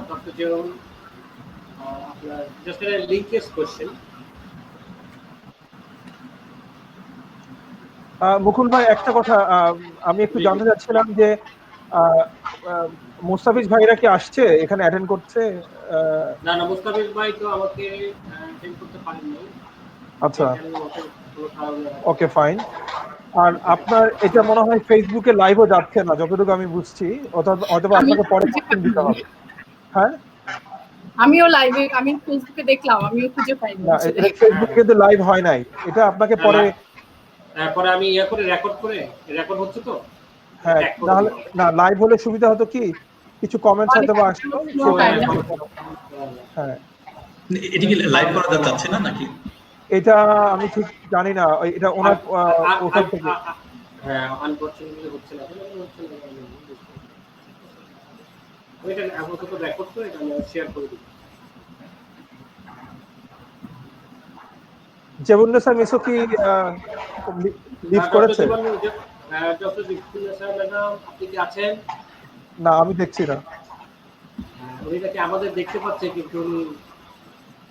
ডক্টর জিয়া রহমান। আপনার জাস্ট একটা লিঙ্কেজ কোশ্চেন।
মুকুল ভাই, একটা কথা আমি একটু জানতে চাচ্ছিলাম যে মুস্তাফিজ ভাইরা কি আসছে এখানে অ্যাটেন্ড করছে?
না, মুস্তাফিজ ভাই তো আমাকে অ্যাটেন্ড করতে পারেননি।
আচ্ছা, ওকে, ফাইন। আর আপনার এটা মনে হয় ফেসবুকে লাইভও যাচ্ছে না, যতটুকু আমি বুঝছি, অথবা আপনাকে পরে দিতে হবে। হ্যাঁ,
আমিও লাইভে, আমি ফেসবুকে দেখলাম, আমিও খুঁজে পাইনি।
না, এটা ফেসবুকে কিন্তু লাইভ হয় নাই, এটা আপনাকে পরে
আমি রেকর্ড হচ্ছে তো।
হ্যাঁ, তাহলে না, লাইভ হলে সুবিধা হতো কি, কিছু কমেন্টস হয়তো বা আসতো। হ্যাঁ,
এটি কি লাইভ করা যাচ্ছে না নাকি?
এটা আমি ঠিক জানি না, এটা ওনার ওখান থেকে।
হ্যাঁ, আনফরচুনেটলি হচ্ছে না। এটা আপাতত রেকর্ড করে এটা আমি শেয়ার করে দিই।
জেবুন্নেসা মিসো কি লিভ করেছে?
ডক্টর জেবুন্নেসা ম্যাডাম, আপনি কি আছেন?
না, আমি দেখছি না।
উনি নাকি আমাদের দেখতে পাচ্ছে, কিন্তু উনি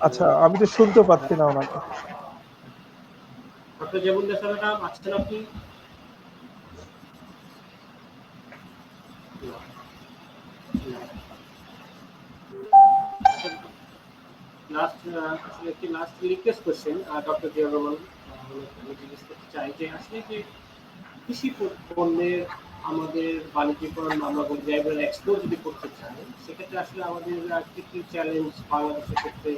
আচ্ছা, আমি তো শুনতে পাচ্ছি না ওনাকে।
ডক্টর জেবুল্লাহ ম্যাডাম আছেন আপনি? লাস্ট আসলে একটি last request question doctor Ziaur Rahman, আমি জিজ্ঞেস করতে চাই যে আসলে যে কৃষি পণ্যের আমাদের বাণিজ্যিকরণ আমরা বলি যে এবার এক্সপোর্ট যদি করতে চাই, সেক্ষেত্রে আসলে আমাদের কি কি চ্যালেঞ্জ বাংলাদেশের ক্ষেত্রে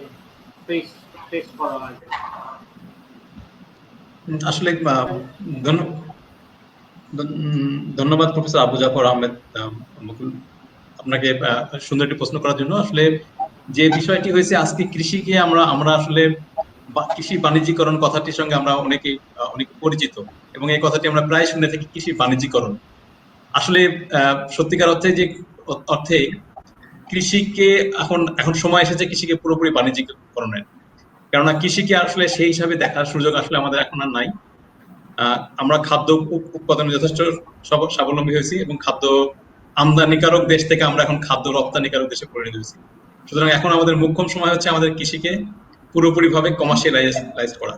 ফেস করা হয়?
আসলে ধন্যবাদ প্রফেসর আবু জাফর আহমেদ মুকুল আপনাকে সুন্দর একটি প্রশ্ন করার জন্য। আসলে যে বিষয়টি হয়েছে আজকে কৃষিকে আমরা আসলে কৃষি বাণিজ্যিকরণ কথাটির সঙ্গে আমরা অনেক পরিচিত, এবং এই কথাটি আমরা প্রায় শুনে থাকি, কৃষি বাণিজ্যিকরণ। আসলে সত্যিকার অর্থে কৃষিকে এখন সময় এসেছে কৃষিকে পুরোপুরি বাণিজ্যিকরণের। কেননা কৃষিকে আসলে সেই হিসাবে দেখার সুযোগ আসলে আমাদের এখন আর নাই। আমরা খাদ্য উৎপাদনে যথেষ্ট স্বাবলম্বী হয়েছি এবং খাদ্য আমদানিকারক দেশ থেকে আমরা এখন খাদ্য রপ্তানিকারক দেশে পরিণত হয়েছি। সুতরাং এখন আমাদের মুখ্যম সময় হচ্ছে আমাদের কৃষিকে পুরোপুরিভাবে কমার্শিয়ালাইজ করা।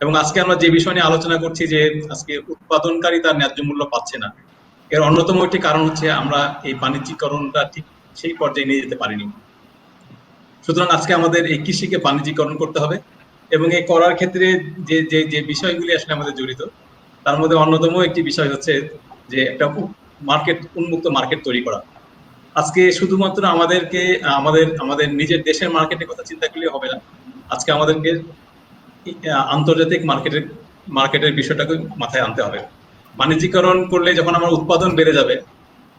এবং আজকে আমরা যে বিষয় নিয়ে আলোচনা করছি যে আজকে উৎপাদনকারী তার ন্যায্য মূল্য পাচ্ছে না, এর অন্যতম একটি কারণ হচ্ছে আমরা এই বাণিজ্যিকরণটা ঠিক সেই পর্যায়ে নিয়ে যেতে পারিনি। সুতরাং আজকে আমাদের এই কৃষিকে বাণিজ্যিকরণ করতে হবে, এবং এই করার ক্ষেত্রে যে যে যে বিষয়গুলি আসলে আমাদের জড়িত, তার মধ্যে অন্যতম একটি বিষয় হচ্ছে যে একটা উন্মুক্ত মার্কেট তৈরি করা। আজকে শুধুমাত্র আমাদেরকে আমাদের নিজের দেশের মার্কেটের কথা চিন্তা করলে হবে না, আজকে আমাদেরকে আন্তর্জাতিক মার্কেটের বিষয়টাকে মাথায় আনতে হবে। বাণিজ্যিকরণ করলে যখন আমার উৎপাদন বেড়ে যাবে,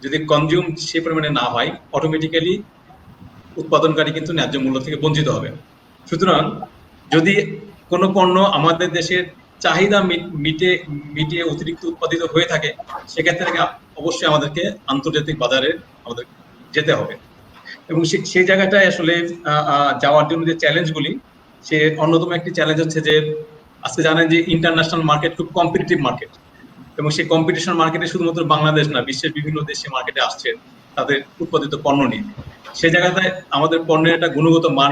যদি কনজিউম সেই পরিমাণে না হয়, অটোমেটিক্যালি উৎপাদনকারী কিন্তু ন্যায্য মূল্য থেকে বঞ্চিত হবে। সুতরাং যদি কোনো পণ্য আমাদের দেশের চাহিদা মিটিয়ে অতিরিক্ত উৎপাদিত হয়ে থাকে, সেক্ষেত্রে অবশ্যই আমাদেরকে আন্তর্জাতিক বাজারে আমাদের যেতে হবে। এবং সেই জায়গাটায় আসলে যাওয়ার জন্য যে চ্যালেঞ্জগুলি, সে অন্যতম একটি চ্যালেঞ্জ হচ্ছে যে আজকে জানেন যে ইন্টারন্যাশনাল মার্কেট খুব কম্পিটিটিভ মার্কেট, এবং সেই কম্পিটিশন মার্কেটে শুধুমাত্র বাংলাদেশ না, বিশ্বের বিভিন্ন দেশে মার্কেটে আসছে তাদের উৎপাদিত পণ্য নিয়ে। সেই জায়গাটায় আমাদের পণ্যের একটা গুণগত মান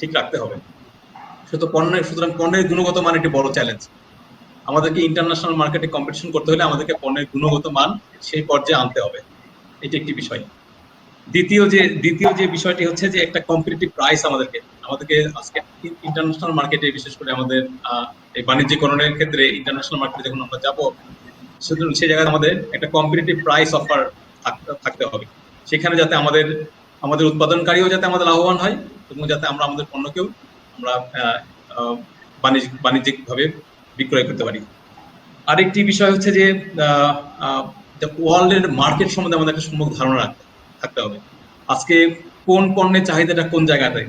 ঠিক রাখতে হবে। সুতরাং পণ্যের গুণগত মান একটি বড় চ্যালেঞ্জ। আমাদেরকে ইন্টারন্যাশনাল মার্কেটে কম্পিটিশন করতে হলে আমাদেরকে পণ্যের গুণগত মান সেই পর্যায়ে আনতে হবে, এটি একটি বিষয়। দ্বিতীয় যে বিষয়টি হচ্ছে যে একটা কম্পিটিটিভ প্রাইস আমাদেরকে আজকে ইন্টারন্যাশনাল মার্কেটে, বিশেষ করে আমাদের এই বাণিজ্যিকরণের ক্ষেত্রে ইন্টারন্যাশনাল মার্কেটে যখন আমরা যাবো, সুতরাং সেই জায়গায় আমাদের একটা কম্পিটিটিভ প্রাইস অফার থাকতে হবে। সেখানে যাতে আমাদের উৎপাদনকারীও যাতে আমাদের লাভবান হয়, এবং যাতে আমরা আমাদের পণ্যকেও আমরা বাণিজ্যিকভাবে বিক্রয় করতে পারি। আরেকটি বিষয় হচ্ছে যে ওয়ার্ল্ডের মার্কেট সম্বন্ধে আমাদের একটা সম্যক ধারণা থাকতে হবে। আজকে কোন পণ্যের চাহিদাটা কোন জায়গাতে,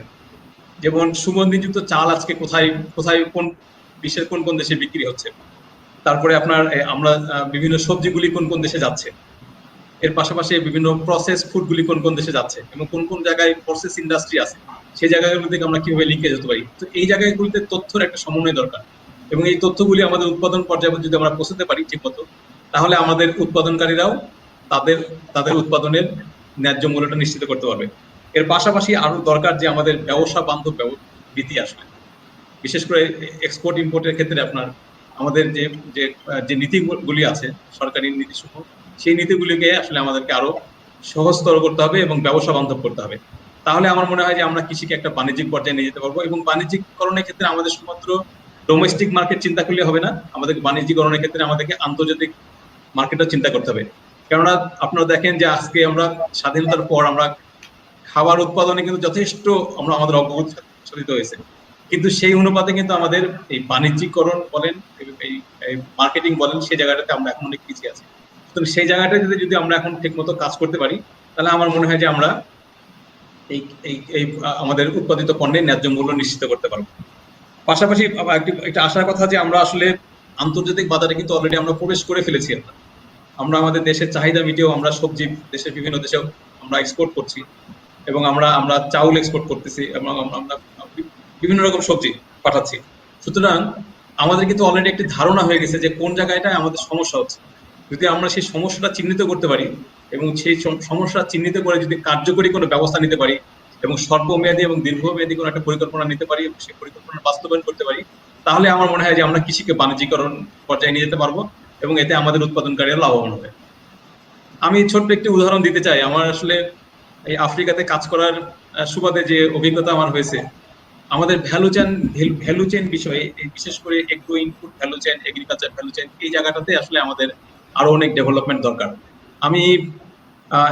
যেমন সুগন্ধিযুক্ত চাল আজকে কোথায় কোন বিশ্বের কোন দেশে বিক্রি হচ্ছে, তারপরে আমরা বিভিন্ন সবজিগুলি কোন দেশে যাচ্ছে, এর পাশাপাশি বিভিন্ন প্রসেস ফুডগুলি কোন দেশে যাচ্ছে, এবং কোন জায়গায় প্রসেস ইন্ডাস্ট্রি আছে, সেই জায়গাগুলো থেকে আমরা কিভাবে লিঙ্কেজ হতে পারি। তো এই জায়গাগুলিতে তথ্যের একটা সমন্বয় দরকার, এবং এই তথ্যগুলি আমাদের উৎপাদন পর্যায়ে যদি আমরা পৌঁছাতে পারি ঠিকমতো, তাহলে আমাদের উৎপাদনকারীরাও তাদের উৎপাদনের ন্যায্য মূল্যটা নিশ্চিত করতে পারবে। এর পাশাপাশি আরো দরকার যে আমাদের ব্যবসা বান্ধব নীতি আসলে, বিশেষ করে এক্সপোর্ট ইম্পোর্টের ক্ষেত্রে আমাদের যে নীতিগুলি আছে, সরকারি নীতিসমূহ, সেই নীতিগুলিকে আসলে আমাদেরকে আরো সহজতর করতে হবে এবং ব্যবসা বান্ধব করতে হবে। তাহলে আমার মনে হয় যে আমরা কৃষিকে একটা বাণিজ্যিক পর্যায়ে নিয়ে যেতে পারবো। এবং বাণিজ্যিকরণের ক্ষেত্রে আমাদের শুধুমাত্র ডোমেস্টিক মার্কেট চিন্তা করলে হবে না, আমাদের বাণিজ্যিকরণের ক্ষেত্রে আমাদেরকে আন্তর্জাতিক মার্কেটও চিন্তা করতে হবে। কেননা আপনারা দেখেন যে আজকে আমরা স্বাধীনতার পর আমরা খাবার উৎপাদনে কিন্তু যথেষ্ট আমাদের অগ্রগতি সাধিত হয়েছে, কিন্তু সেই অনুপাতে কিন্তু আমাদের এই বাণিজ্যিকরণ বলেন, এই মার্কেটিং বলেন, সেই জায়গাটাতে আমরা এখন অনেক পিছিয়ে আছি। তো সেই জায়গাটাতে যদি আমরা এখন ঠিকমতো কাজ করতে পারি, তাহলে আমার মনে হয় যে আমরা এই আমাদের উৎপাদিত পণ্যের ন্যায্য মূল্য নিশ্চিত করতে পারবো। পাশাপাশি একটা আশার কথা যে আমরা আসলে আন্তর্জাতিক বাজারে কিন্তু অলরেডি আমরা প্রবেশ করে ফেলেছি। আমরা আমাদের দেশের চাহিদা মিটিয়েও আমরা সবজি দেশের বিভিন্ন দেশেও আমরা এক্সপোর্ট করছি, এবং আমরা চাউল এক্সপোর্ট করতেছি, এবং আমরা বিভিন্ন রকম সবজি পাঠাচ্ছি। সুতরাং আমাদের কিন্তু অলরেডি একটি ধারণা হয়ে গেছে যে কোন জায়গাটা আমাদের সমস্যা হচ্ছে। যদি আমরা সেই সমস্যাটা চিহ্নিত করতে পারি, এবং সেই সমস্যা চিহ্নিত করে যদি কার্যকরী কোনো ব্যবস্থা নিতে পারি, এবং স্বল্পমেয়াদী এবং দীর্ঘমেয়াদী কোনো একটা পরিকল্পনা নিতে পারি এবং সেই পরিকল্পনা বাস্তবায়ন করতে পারি, তাহলে আমার মনে হয় যে আমরা কৃষিকে বাণিজ্যিকরণ পর্যায়ে নিয়ে যেতে পারবো এবং এতে আমাদের উৎপাদনকারীরা লাভবান হবে। আমি ছোট্ট একটি উদাহরণ দিতে চাই। আমার আসলে এই আফ্রিকাতে কাজ করার সুবাদে যে অভিজ্ঞতা আমার হয়েছে, আমাদের ভ্যালু চেইন বিষয়ে, বিশেষ করে agro input value chain, agriculture value chain, এই জায়গাটাতে আসলে আমাদের আরো অনেক ডেভেলপমেন্ট দরকার। আমি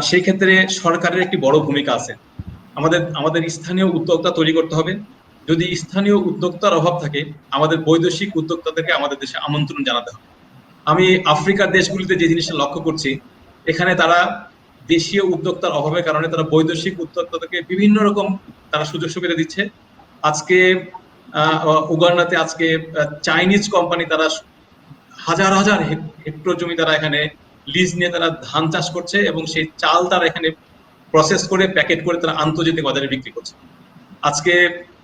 সেই ক্ষেত্রে সরকারের একটি বড় ভূমিকা আছে। আমাদের স্থানীয় উদ্যোক্তা তৈরি করতে হবে। যদি স্থানীয় উদ্যোক্তার অভাব থাকে, আমাদের বৈদেশিক উদ্যোক্তাদেরকে আমাদের দেশে আমন্ত্রণ জানাতে হবে। আমি আফ্রিকার দেশগুলিতে যে জিনিসটা লক্ষ্য করছি, এখানে তারা দেশীয় উদ্যোক্তার অভাবের কারণে তারা বৈদেশিক উদ্যোক্তাদেরকে বিভিন্ন রকম তারা সুযোগ সুবিধা দিচ্ছে। আজকে উগান্ডাতে আজকে চাইনিজ কোম্পানি তারা হাজার হাজার হেক্টর জমি তারা এখানে লিজ নিয়ে তারা ধান চাষ করছে এবং সেই চাল তারা এখানে প্রসেস করে প্যাকেট করে তারা আন্তর্জাতিক বাজারে বিক্রি করছে। আজকে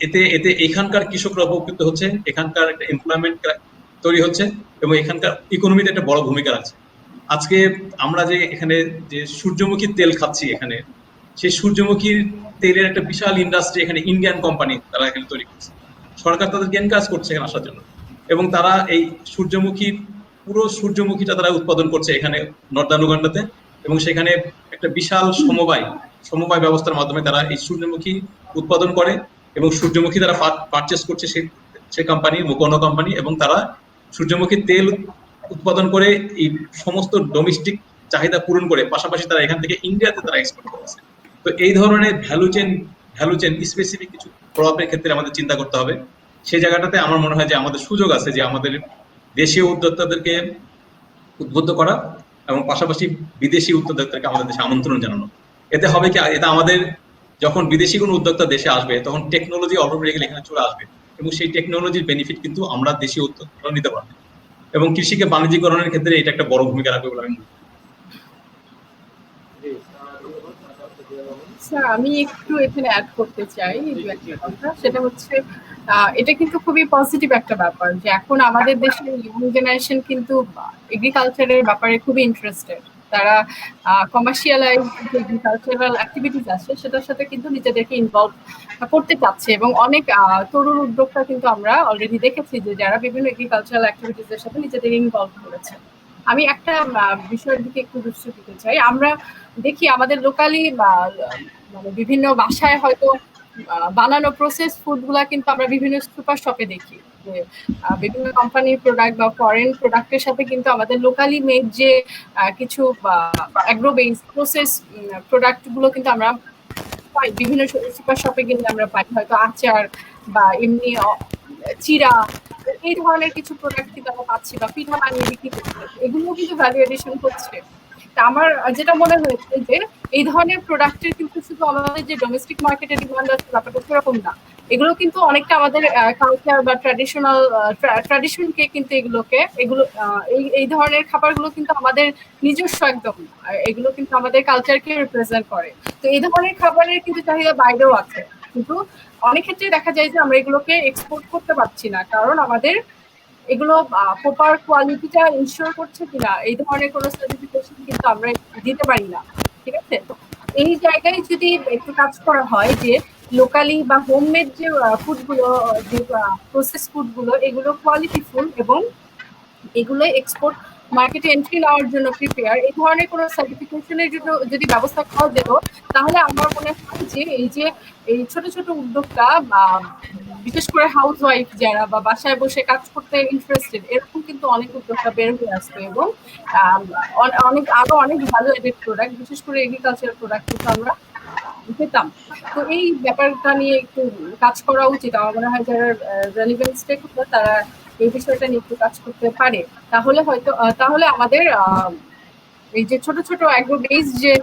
এতে এতে এখানকার কৃষকরা উপকৃত হচ্ছে, এখানকার একটা এমপ্লয়মেন্ট তৈরি হচ্ছে এবং এখানকার ইকোনমিতে একটা বড় ভূমিকা রাখছে। আজকে আমরা যে এখানে যে সূর্যমুখীর তেল খাচ্ছি, এখানে সেই সূর্যমুখীর তেলের একটা বিশাল ইন্ডাস্ট্রি এখানে ইন্ডিয়ান কোম্পানি তারা এখানে তৈরি করছে। সরকার তাদেরকে এনকারেজ করছে এখানে আসার জন্য এবং তারা এই পুরো সূর্যমুখীটা তারা উৎপাদন করছে এখানে নর্দার্ন উগান্ডাতে এবং সেখানে একটা বিশাল সমবায় ব্যবস্থার মাধ্যমে তারা এই সূর্যমুখী উৎপাদন করে এবং সূর্যমুখী তারা পারচেস করছে সে কোম্পানি, মুকোনো কোম্পানি, এবং তারা সূর্যমুখী তেল উৎপাদন করে এই সমস্ত ডোমেস্টিক চাহিদা পূরণ করে পাশাপাশি তারা এখান থেকে ইন্ডিয়াতে তারা এক্সপোর্ট করছে। তো এই ধরনের ভ্যালু চেইন স্পেসিফিক কিছু প্রভাবের ক্ষেত্রে আমাদের চিন্তা করতে হবে। সেই জায়গাটাতে আমার মনে হয় যে আমাদের সুযোগ আছে যে আমাদের দেশীয় উদ্যোক্তাদেরকে উদ্বুদ্ধ করা এবং পাশাপাশি বিদেশি উদ্যোক্তাদেরকে আমাদের দেশে আমন্ত্রণ জানানো। এতে হবে কি, এটা আমাদের যখন বিদেশি কোনো উদ্যোক্তা দেশে আসবে তখন টেকনোলজি অটোমেটিক্যালি এখানে চলে আসবে এবং সেই টেকনোলজির বেনিফিট কিন্তু আমরা দেশীয় উদ্যোক্তারা নিতে পারবো এবং কৃষিকে বাণিজ্যিকরণের ক্ষেত্রে এটা একটা বড় ভূমিকা রাখবে বলে আমি মনে করি।
স্যার, আমি একটু এখানে অ্যাড করতে চাই একটা কথা, সেটা হচ্ছে এটা কিন্তু খুবই পজিটিভ একটা ব্যাপার যে এখন আমাদের দেশের ইয়ং জেনারেশন কিন্তু এগ্রিকালচারের ব্যাপারে খুবই ইন্টারেস্টেড। তারা কমার্শিয়ালাইজ যে এগ্রিকালচারাল অ্যাক্টিভিটিস আছে সেটার সাথে কিন্তু নিজেদেরকে ইনভলভ করতে চাচ্ছে এবং অনেক তরুণ উদ্যোক্তা কিন্তু আমরা অলরেডি দেখেছি যে যারা বিভিন্ন এগ্রিকালচারাল অ্যাক্টিভিটিস এর সাথে নিজেদের ইনভলভ করেছে। আমি একটা বিষয়ের দিকে একটু দৃষ্টি দিতে চাই। আমরা দেখি আমাদের লোকালি মানে বিভিন্ন বাসায় হয়তো বানানো প্রসেস ফুড গুলা কিন্তু আমরা বিভিন্ন সুপার শপে দেখি যে বিভিন্ন কোম্পানির প্রোডাক্ট বা ফরেন প্রোডাক্টের সাথে কিন্তু আমাদের লোকালি মেড যে কিছু অ্যাগ্রো বেসড প্রসেস প্রোডাক্ট গুলো কিন্তু আমরা পাই বিভিন্ন সুপার শপে কিন্তু আমরা পাই, হয়তো আচার বা এমনি চিরা, এই ধরনের কিছু প্রোডাক্ট কিন্তু আমরা পাচ্ছি বা পিঠা বানিয়ে বিক্রি করছে, এগুলো কিন্তু ভ্যালু এডিশন হচ্ছে। আমার যেটা মনে হয়েছে যে এই ধরনের প্রোডাক্টের কিন্তু শুধু আমাদের যে ডোমেস্টিক মার্কেটে ডিমান্ড আছে ব্যাপারটা সেরকম না, এগুলো কিন্তু অনেকটা আমাদের কালচার বা ট্র্যাডিশনকে কিন্তু এগুলো এই ধরনের খাবারগুলো কিন্তু আমাদের নিজস্ব একদম, এগুলো কিন্তু আমাদের কালচারকে রিপ্রেজেন্ট করে। তো এই ধরনের খাবারের কিন্তু চাহিদা বাইরেও আছে, কিন্তু অনেক ক্ষেত্রে দেখা যায় যে আমরা এগুলোকে এক্সপোর্ট করতে পারছি না, কারণ আমাদের এগুলো প্রপার কোয়ালিটিটা ইনশিওর করছে কিনা এই ধরনের কোনো সার্টিফিকেশন কিন্তু আমরা দিতে পারি না। ঠিক আছে, এই জায়গায় যদি একটু কাজ করা হয় যে লোকালি বা হোমমেড যে ফুডগুলো, যে প্রসেস ফুডগুলো, এগুলো কোয়ালিটিফুল এবং এগুলো এক্সপোর্ট মার্কেটে এন্ট্রি নেওয়ার জন্য প্রিপেয়ার, এই ধরনের কোনো সার্টিফিকেশনের জন্য যদি ব্যবস্থা করা যেত, তাহলে আমার মনে হয় যে এই ছোট ছোট উদ্যোক্তা বা বিশেষ করে হাউস ওয়াইফ যারা বা বাসায় বসে কাজ করতে ইন্টারেস্টেড, এরকম কিন্তু অনেক উদ্যোক্তা বের হয়ে আসবে এবং অনেক ভালো এডেড প্রোডাক্ট, বিশেষ করে এগ্রিকালচার প্রোডাক্ট কিন্তু আমরা পেতাম। তো এই ব্যাপারটা নিয়ে একটু কাজ করা উচিত। আমার মনে হয় যারা রেলিভেন্ট স্টেক হোল্ডার তারা এই বিষয়টা নিয়ে একটু কাজ করতে পারে, তাহলে আমাদের এই যে ছোট ছোট অ্যাগ্রো বেসড যে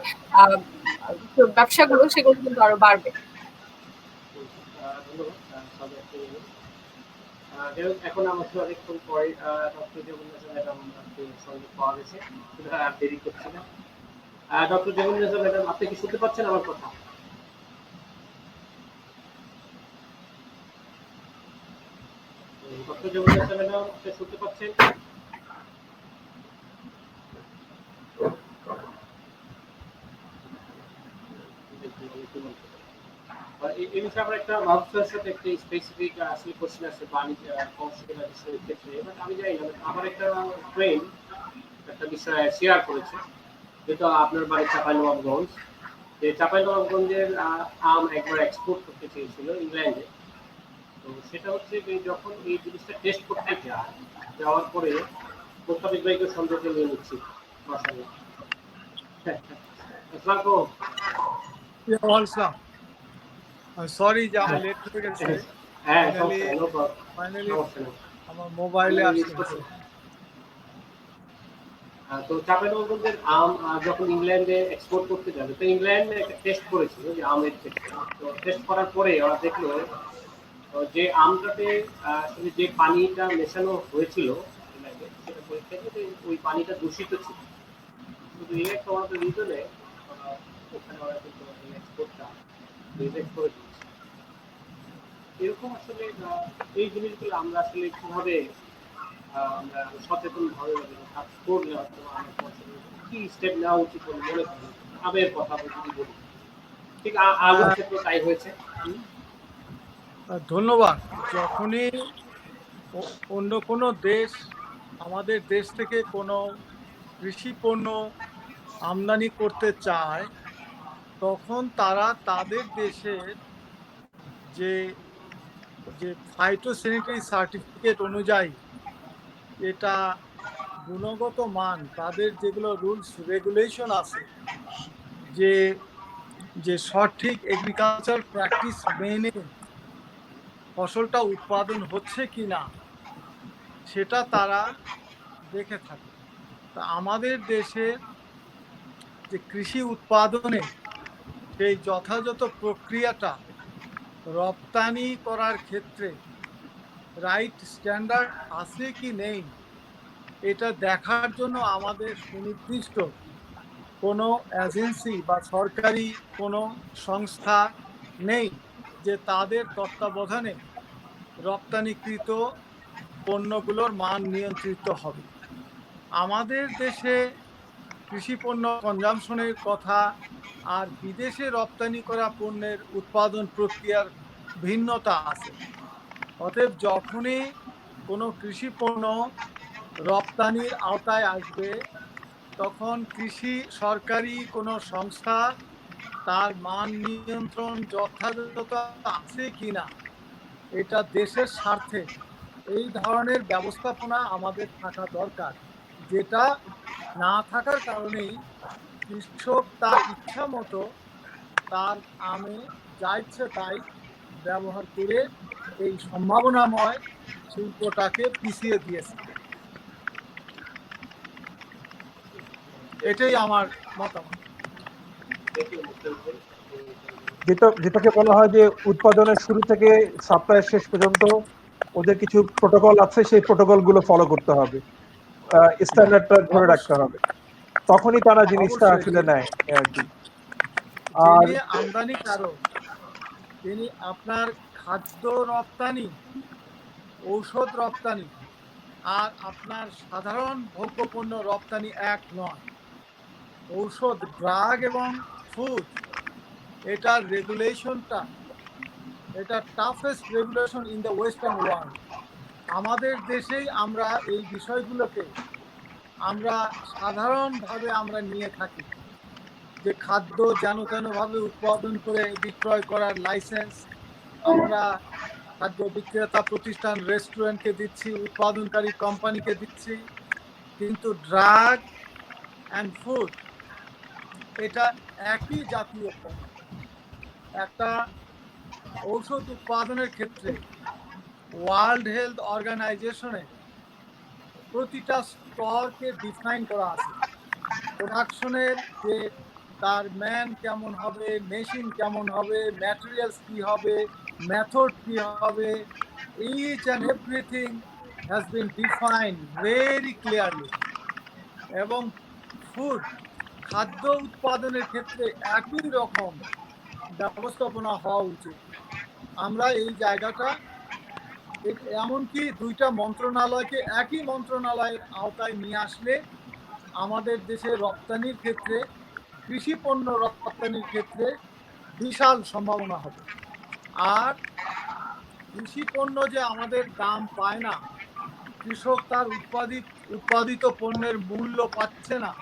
ব্যবসাগুলো সেগুলো কিন্তু আরো বাড়বে।
এখন আমাকে অনেকক্ষণ পরে ডক্টর জগন্নাথ ম্যাডাম সঙ্গে পাওয়া গেছে, আর দেরি করছি না। ডক্টর জগন্নাথ ম্যাডাম, আপনি কি শুনতে পাচ্ছেন আমার কথা? ডক্টর জগন্নাথ ম্যাডাম, আপনি শুনতে পাচ্ছেন? এই বিষয়ে আমরা একটা মাহফুজের সাথে একটা স্পেসিফিক আসলে কোশ্চেন আছে বাণিজ্য কমার্শিয়াল বিষয়ের ক্ষেত্রে, বাট আমি জানি না আমার একটা ফ্রেন্ড একটা বিষয় শেয়ার করেছে, যেটা আপনার বাড়ি চাঁপাইনবাবগঞ্জ, যে চাঁপাইনবাবগঞ্জের আম একবার এক্সপোর্ট করতে চেয়েছিল ইংল্যান্ডে। তো সেটা হচ্ছে যে যখন এই জিনিসটা টেস্ট করতে যায়, যাওয়ার পরে মোস্তাফিজ ভাইকে সন্দেহে নিয়ে নিচ্ছি মাশাআল্লাহ। আসসালামু
অলসাম সরি যে আমার লেট হয়ে গেছে।
হ্যাঁ,
ফাইনালি
সমস্যা নেই, নো প্রবলেম,
ফাইনালি
সমস্যা নেই।
আমার মোবাইলে আসছে।
তো চাঁপাইনবাবগঞ্জের আম যখন ইংল্যান্ডে এক্সপোর্ট করতে যাবে, তো ইংল্যান্ডে একটা টেস্ট করেছিল যে আমের ক্ষেত্রে। তো টেস্ট করার পরে ওরা দেখলো যে আমটাতে আসলে যে পানিটা মেশানো হয়েছিল ইংল্যান্ডে, সেটা পরীক্ষা করে ওই পানিটা দূষিত ছিল। কিন্তু এই একটা আমাদের রিজনে ওখানে ওরা কিন্তু এক্সপোর্টটা রিজেক্ট করে দিয়েছে। এরকম আসলে এই জিনিসগুলো আমরা আসলে কিভাবে আমরা সচেতন ভাবে কাজ করলে হয়তো আমরা কি স্টেপ নেওয়া উচিত বলে মনে করি, আবের কথা যদি বলি, ঠিক আলুর ক্ষেত্রে তাই হয়েছে।
ধন্যবাদ। যখনই অন্য কোনো দেশ আমাদের দেশ থেকে কোনো কৃষি পণ্য আমদানি করতে চায়, তখন তারা তাদের দেশের যে যে ফাইটোস্যানিটারি সার্টিফিকেট অনুযায়ী এটা গুণগত মান, তাদের যেগুলো রুলস রেগুলেশন আছে, যে যে সঠিক এগ্রিকালচার প্র্যাকটিস মেনে ফসলটা উৎপাদন হচ্ছে কি না সেটা তারা দেখে থাকে। তা আমাদের দেশের যে কৃষি উৎপাদনে সেই যথাযথ প্রক্রিয়াটা রপ্তানি করার ক্ষেত্রে রাইট স্ট্যান্ডার্ড আছে কি নেই, এটা দেখার জন্য আমাদের সুনির্দিষ্ট কোনো এজেন্সি বা সরকারি কোনো সংস্থা নেই যে তাদের তত্ত্বাবধানে রপ্তানিকৃত পণ্যগুলোর মান নিয়ন্ত্রিত হবে। আমাদের দেশে কৃষি পণ্য কনজামশনের কথা আর বিদেশে রপ্তানি করা পণ্যের উৎপাদন প্রক্রিয়ার ভিন্নতা আছে। অতএব যখনই কোনো কৃষি পণ্য রপ্তানির আওতায় আসবে, তখন কৃষি সরকারি কোনো সংস্থা তার মান নিয়ন্ত্রণ যথাযথ আছে কিনা এটা দেশের স্বার্থে এই ধরনের ব্যবস্থাপনা আমাদের থাকা দরকার, যেটা না থাকার কারণেই কৃষক তার ইচ্ছা মতো তার আমে যা ইচ্ছে তাই ব্যবহার করে এই সম্ভাবনাময় শিল্পটাকে পিছিয়ে দিয়েছে। এটাই আমার মতামত।
যেটাকে বলা হয় যে উৎপাদনের শুরু থেকে সাপ্লাইয়ের শেষ পর্যন্ত ওদের কিছু প্রোটোকল আছে, সেই প্রোটোকল গুলো ফলো করতে হবে, স্ট্যান্ডার্ডটা ধরে রাখতে হবে, তখনই তারা জিনিসটা আসলে নেয় আর কি। আর
যিনি আমদানিকারক তিনি আপনার খাদ্য রপ্তানি, ঔষধ রপ্তানি আর আপনার সাধারণ ভোগ্যপণ্য রপ্তানি এক নয়। ঔষধ, ড্রাগ এবং ফুড, এটার রেগুলেশনটা এটা toughest regulation in the western world. আমাদের দেশেই আমরা এই বিষয়গুলোকে আমরা সাধারণভাবে আমরা নিয়ে থাকি, যে খাদ্য যেন তেনভাবে উৎপাদন করে বিক্রয় করার লাইসেন্স আমরা খাদ্য বিক্রেতা প্রতিষ্ঠান, রেস্টুরেন্টকে দিচ্ছি, উৎপাদনকারী কোম্পানিকে দিচ্ছি। কিন্তু ড্রাগ অ্যান্ড ফুড এটা একই জাতীয় পণ্য। একটা ঔষধ উৎপাদনের ক্ষেত্রে ওয়ার্ল্ড হেলথ অর্গানাইজেশনে প্রতিটা স্তরকে ডিফাইন করা আছে। প্রোডাকশনের যে তার ম্যান কেমন হবে, মেশিন কেমন হবে, ম্যাটেরিয়ালস কি হবে, মেথড কি হবে, each and everything has been defined very clearly. এবং ফুড, খাদ্য উৎপাদনের ক্ষেত্রে একই রকম ব্যবস্থাপনা হওয়া উচিত। আমরা এই জায়গাটা এমনকি দুইটা মন্ত্রণালয়কে একই মন্ত্রণালয়ের আওতায় নিয়ে আসলে আমাদের দেশে রপ্তানির ক্ষেত্রে, কৃষি পণ্য রপ্তানির ক্ষেত্রে বিশাল সম্ভাবনা হবে। আর কৃষি পণ্য যে আমাদের দাম পায় না, কৃষক তার উৎপাদিত পণ্যের মূল্য পাচ্ছে না,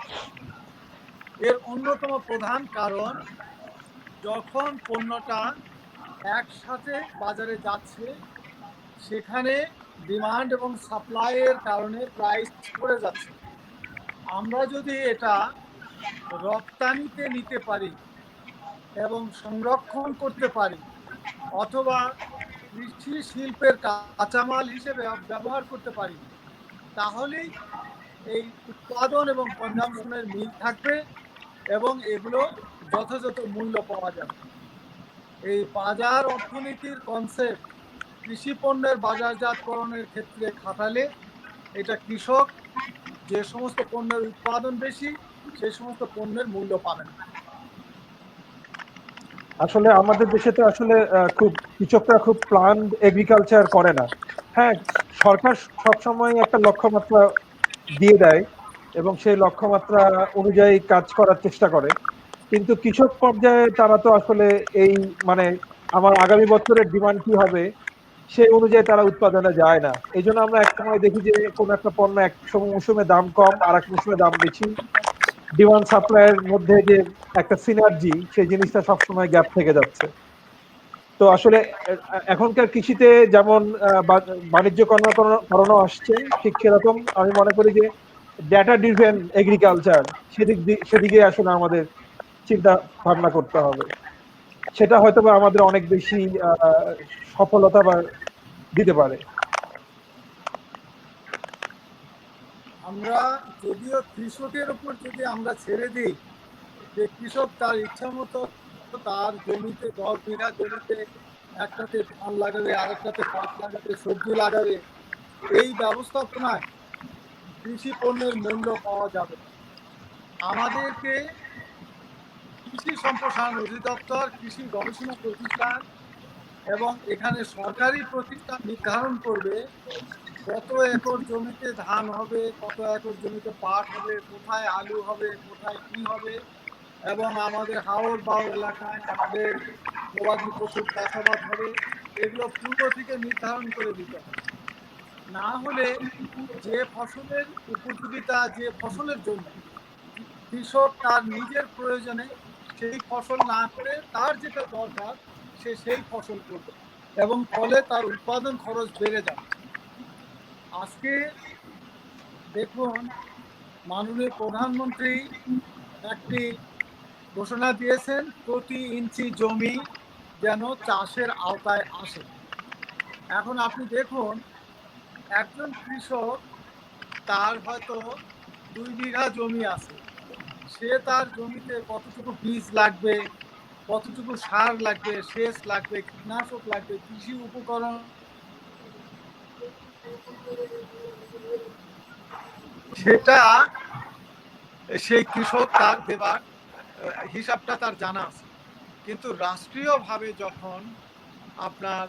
এর অন্যতম প্রধান কারণ যখন পণ্যটা একসাথে বাজারে যাচ্ছে সেখানে ডিমান্ড এবং সাপ্লাইয়ের কারণে প্রাইস পড়ে যাচ্ছে। আমরা যদি এটা রপ্তানিতে নিতে পারি এবং সংরক্ষণ করতে পারি অথবা কৃষি শিল্পের কাঁচামাল হিসেবে ব্যবহার করতে পারি, তাহলেই এই উৎপাদন এবং কনজামশনের মিল থাকবে এবং এগুলো যথাযথ মূল্য পাওয়া যাবে। এই বাজার অর্থনীতির কনসেপ্ট কৃষি পণ্যের বাজারজাতকরণের ক্ষেত্রে খাটালে এটা কৃষক যে সমস্ত পণ্যের উৎপাদন বেশি সেই সমস্ত পণ্যের মূল্য পাবে না।
আসলে আমাদের দেশে তো আসলে খুব কৃষকরা খুব প্ল্যান্ড এগ্রিকালচার করে না। হ্যাঁ, সরকার সবসময় একটা লক্ষ্যমাত্রা দিয়ে দেয় এবং সেই লক্ষ্যমাত্রা অনুযায়ী কাজ করার চেষ্টা করে, কিন্তু কৃষক পর্যায়ে তারা তো আসলে এই মানে আমার আগামী বছরের ডিমান্ড কি হবে সেই অনুযায়ী তারা উৎপাদনে যায় না। এই জন্য আমরা এক সময় দেখি যে কোনো একটা পণ্য এক মৌসুমে দাম কম আর এক মৌসুমে দাম বেশি, ডিমান্ড সাপ্লাইয়ের মধ্যে যে একটা সিনার্জি সেই জিনিসটা সবসময় গ্যাপ থেকে যাচ্ছে। তো আসলে এখনকার কৃষিতে যেমন বাণিজ্যকরণও আসছে, ঠিক সেরকম আমি মনে করি যে ডেটা ড্রিভেন এগ্রিকালচার সেদিকে আসলে আমাদের চিন্তা ভাবনা করতে হবে। সেটা হয়তো বা আমাদের অনেক বেশি সফলতা বা দিতে পারে।
আমরা যদিও কৃষকের উপর যদি আমরা ছেড়ে দিই যে কৃষক তার ইচ্ছা মতো তার জমিতে 10 বিঘা জমিতে একটাতে ধান লাগাবে, আরেকটাতে পাট লাগাবে, সবজি লাগাবে, এই ব্যবস্থাপনায় কৃষি পণ্যের মূল্য পাওয়া যাবে। আমাদেরকে কৃষি সম্প্রসারণ অধিদপ্তর, কৃষি গবেষণা প্রতিষ্ঠান এবং এখানে সরকারি প্রতিষ্ঠান নির্ধারণ করবে কত একর জমিতে ধান হবে, কত একর জমিতে পাট হবে, কোথায় আলু হবে, কোথায় কি হবে, এবং আমাদের হাওর বাওর এলাকায় আমাদের গবাদি পশুর চাষাবাদ হবে, এগুলো পূর্ব থেকে নির্ধারণ করে দিতে হবে। না হলে যে ফসলের উপযোগিতা, যে ফসলের জন্য কৃষক তার নিজের প্রয়োজনে সেই ফসল না করে তার যেটা দরকার সে সেই ফসল করবে এবং ফলে তার উৎপাদন খরচ বেড়ে যাবে। আজকে দেখুন, মাননীয় প্রধানমন্ত্রী একটি ঘোষণা দিয়েছেন প্রতি ইঞ্চি জমি যেন চাষের আওতায় আসে। এখন আপনি দেখুন, একজন কৃষক তার হয়তো 2 বিঘা জমি আছে, সে তার জমিতে কতটুকু বীজ লাগবে, কতটুকু সার লাগবে, সেচ লাগবে, কীটনাশক লাগবে, কৃষি উপকরণ, সেটা সেই কৃষক তার দেবার হিসাবটা তার জানা আছে। কিন্তু রাষ্ট্রীয়ভাবে যখন আপনার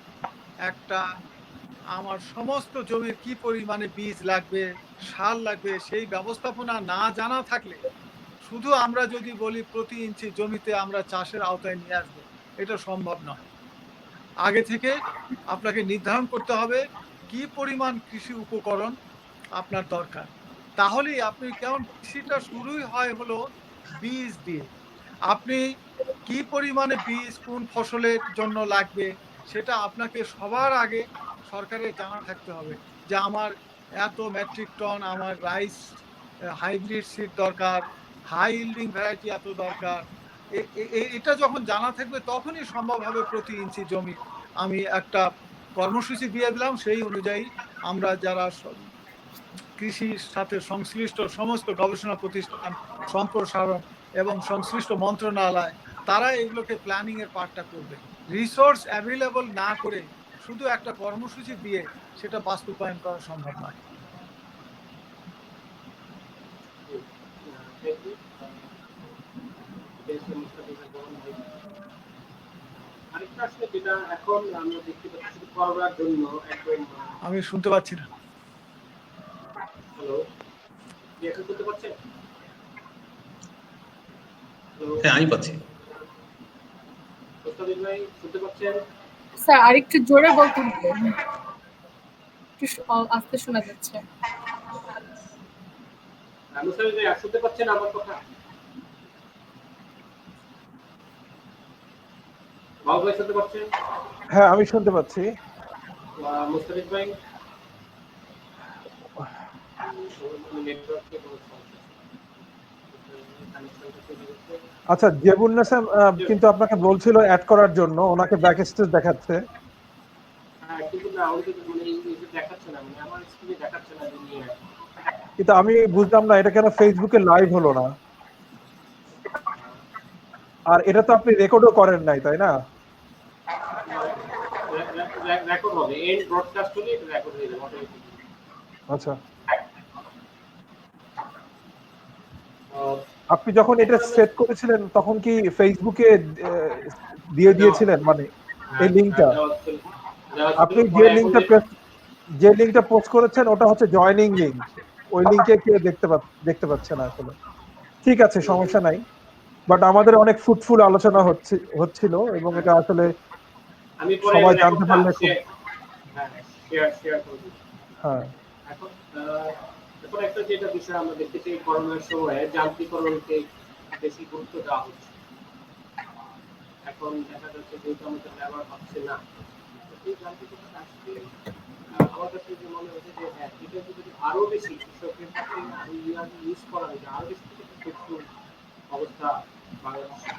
একটা আমার সমস্ত জমির কি পরিমাণে বীজ লাগবে, সার লাগবে, সেই ব্যবস্থাপনা না জানা থাকলে শুধু আমরা যদি বলি প্রতি ইঞ্চি জমিতে আমরা চাষের আওতায় নিয়ে আসবো, এটা সম্ভব নয়। আগে থেকে আপনাকে নির্ধারণ করতে হবে কি পরিমাণ কৃষি উপকরণ আপনার দরকার। তাহলেই আপনি, কেমন কৃষিটা শুরুই হয় হলো বীজ দিয়ে, আপনি কি পরিমাণে বীজ কোন ফসলের জন্য লাগবে সেটা আপনাকে সবার আগে সরকারের জানা থাকতে হবে যে আমার এত মেট্রিক টন আমার রাইস হাইব্রিড সিড দরকার, হাই ইল্ডিং ভ্যারাইটি এত দরকার। এটা যখন জানা থাকবে তখনই সম্ভব হবে প্রতি ইঞ্চি জমি আমি একটা কর্মসূচি দিয়ে দিলাম, সেই অনুযায়ী আমরা যারা কৃষির সাথে সংশ্লিষ্ট সমস্ত গবেষণা প্রতিষ্ঠান, সম্প্রসারণ এবং সংশ্লিষ্ট মন্ত্রণালয়, তারা এগুলোকে প্ল্যানিং এর পার্টটা করবে। রিসোর্স অ্যাভেলেবল না করে শুধু একটা কর্মসূচি দিয়ে সেটা বাস্তবায়ন করা সম্ভব নয়। আমি শুনতে পাচ্ছি না।
হ্যাঁ, আমি পাচ্ছি।
ভাই শুনতে পাচ্ছেন?
স্যার আরেকটু জোরে বলতে হবে, একটু আস্তে শোনা যাচ্ছে।
মুস্তাফিজ ভাই শুনতে পাচ্ছেন আমার কথা? বাবু ভাই শুনতে পাচ্ছেন?
হ্যাঁ, আমি শুনতে পাচ্ছি।
মুস্তাফিজ ভাই নেটওয়ার্কে কোনো সমস্যা আছে।
আচ্ছা, জেবুন্নেসা কিন্তু আপনাকে বলছিল অ্যাড করার জন্য, ওনাকে ব্যাক স্টেজ দেখাচ্ছে।
হ্যাঁ, কিন্তু না ওই যে মানে এই যে দেখাচ্ছে না, মানে আমার স্ক্রিনে দেখাচ্ছে না যে নিয়ে আসে।
কিন্তু আমি বুঝলাম না এটা কেন ফেসবুকে লাইভ হলো না। আর এটা তো আপনি রেকর্ডও করেন নাই, তাই না?
রেকর্ড হবে, এন্ড ব্রডকাস্ট হলে এটা রেকর্ড হয়ে যাবে অটোমেটিক।
আচ্ছা,
আহ,
আপনি যখন এটা সেট করেছিলেন তখন কি ফেসবুকে দিয়ে দিয়েছিলেন, মানে এই লিংকটা? আপনি যে লিংকটা পোস্ট করেছেন ওটা হচ্ছে জয়েনিং লিংক, ওই লিংকে কেউ দেখতে পাচ্ছে না আসলে। ঠিক আছে, সমস্যা নাই। বাট আমাদের অনেক ফ্রুটফুল আলোচনা হচ্ছিল এবং এটা আসলে
আমি পরে
সবাই জানতে পারলে খুব।
শেয়ার করব।
হ্যাঁ,
এখন এখন একটা যেটা বিষয় আমরা দেখতেছি করোনার সময়ে যান্ত্রিকরণকে বেশি গুরুত্ব দেওয়া হচ্ছে। এখন দেখা যাচ্ছে যেহেতু আমাদের ব্যবহার হচ্ছে না, এই যান্ত্রিকতা আসলে আমার কাছে যে মনে হচ্ছে যে হ্যাঁ, এটা যদি আরো বেশি কৃষকের কাছে ইউজ করা হয়, আরো বেশি ফ্রুটফুল অবস্থা বাংলাদেশে।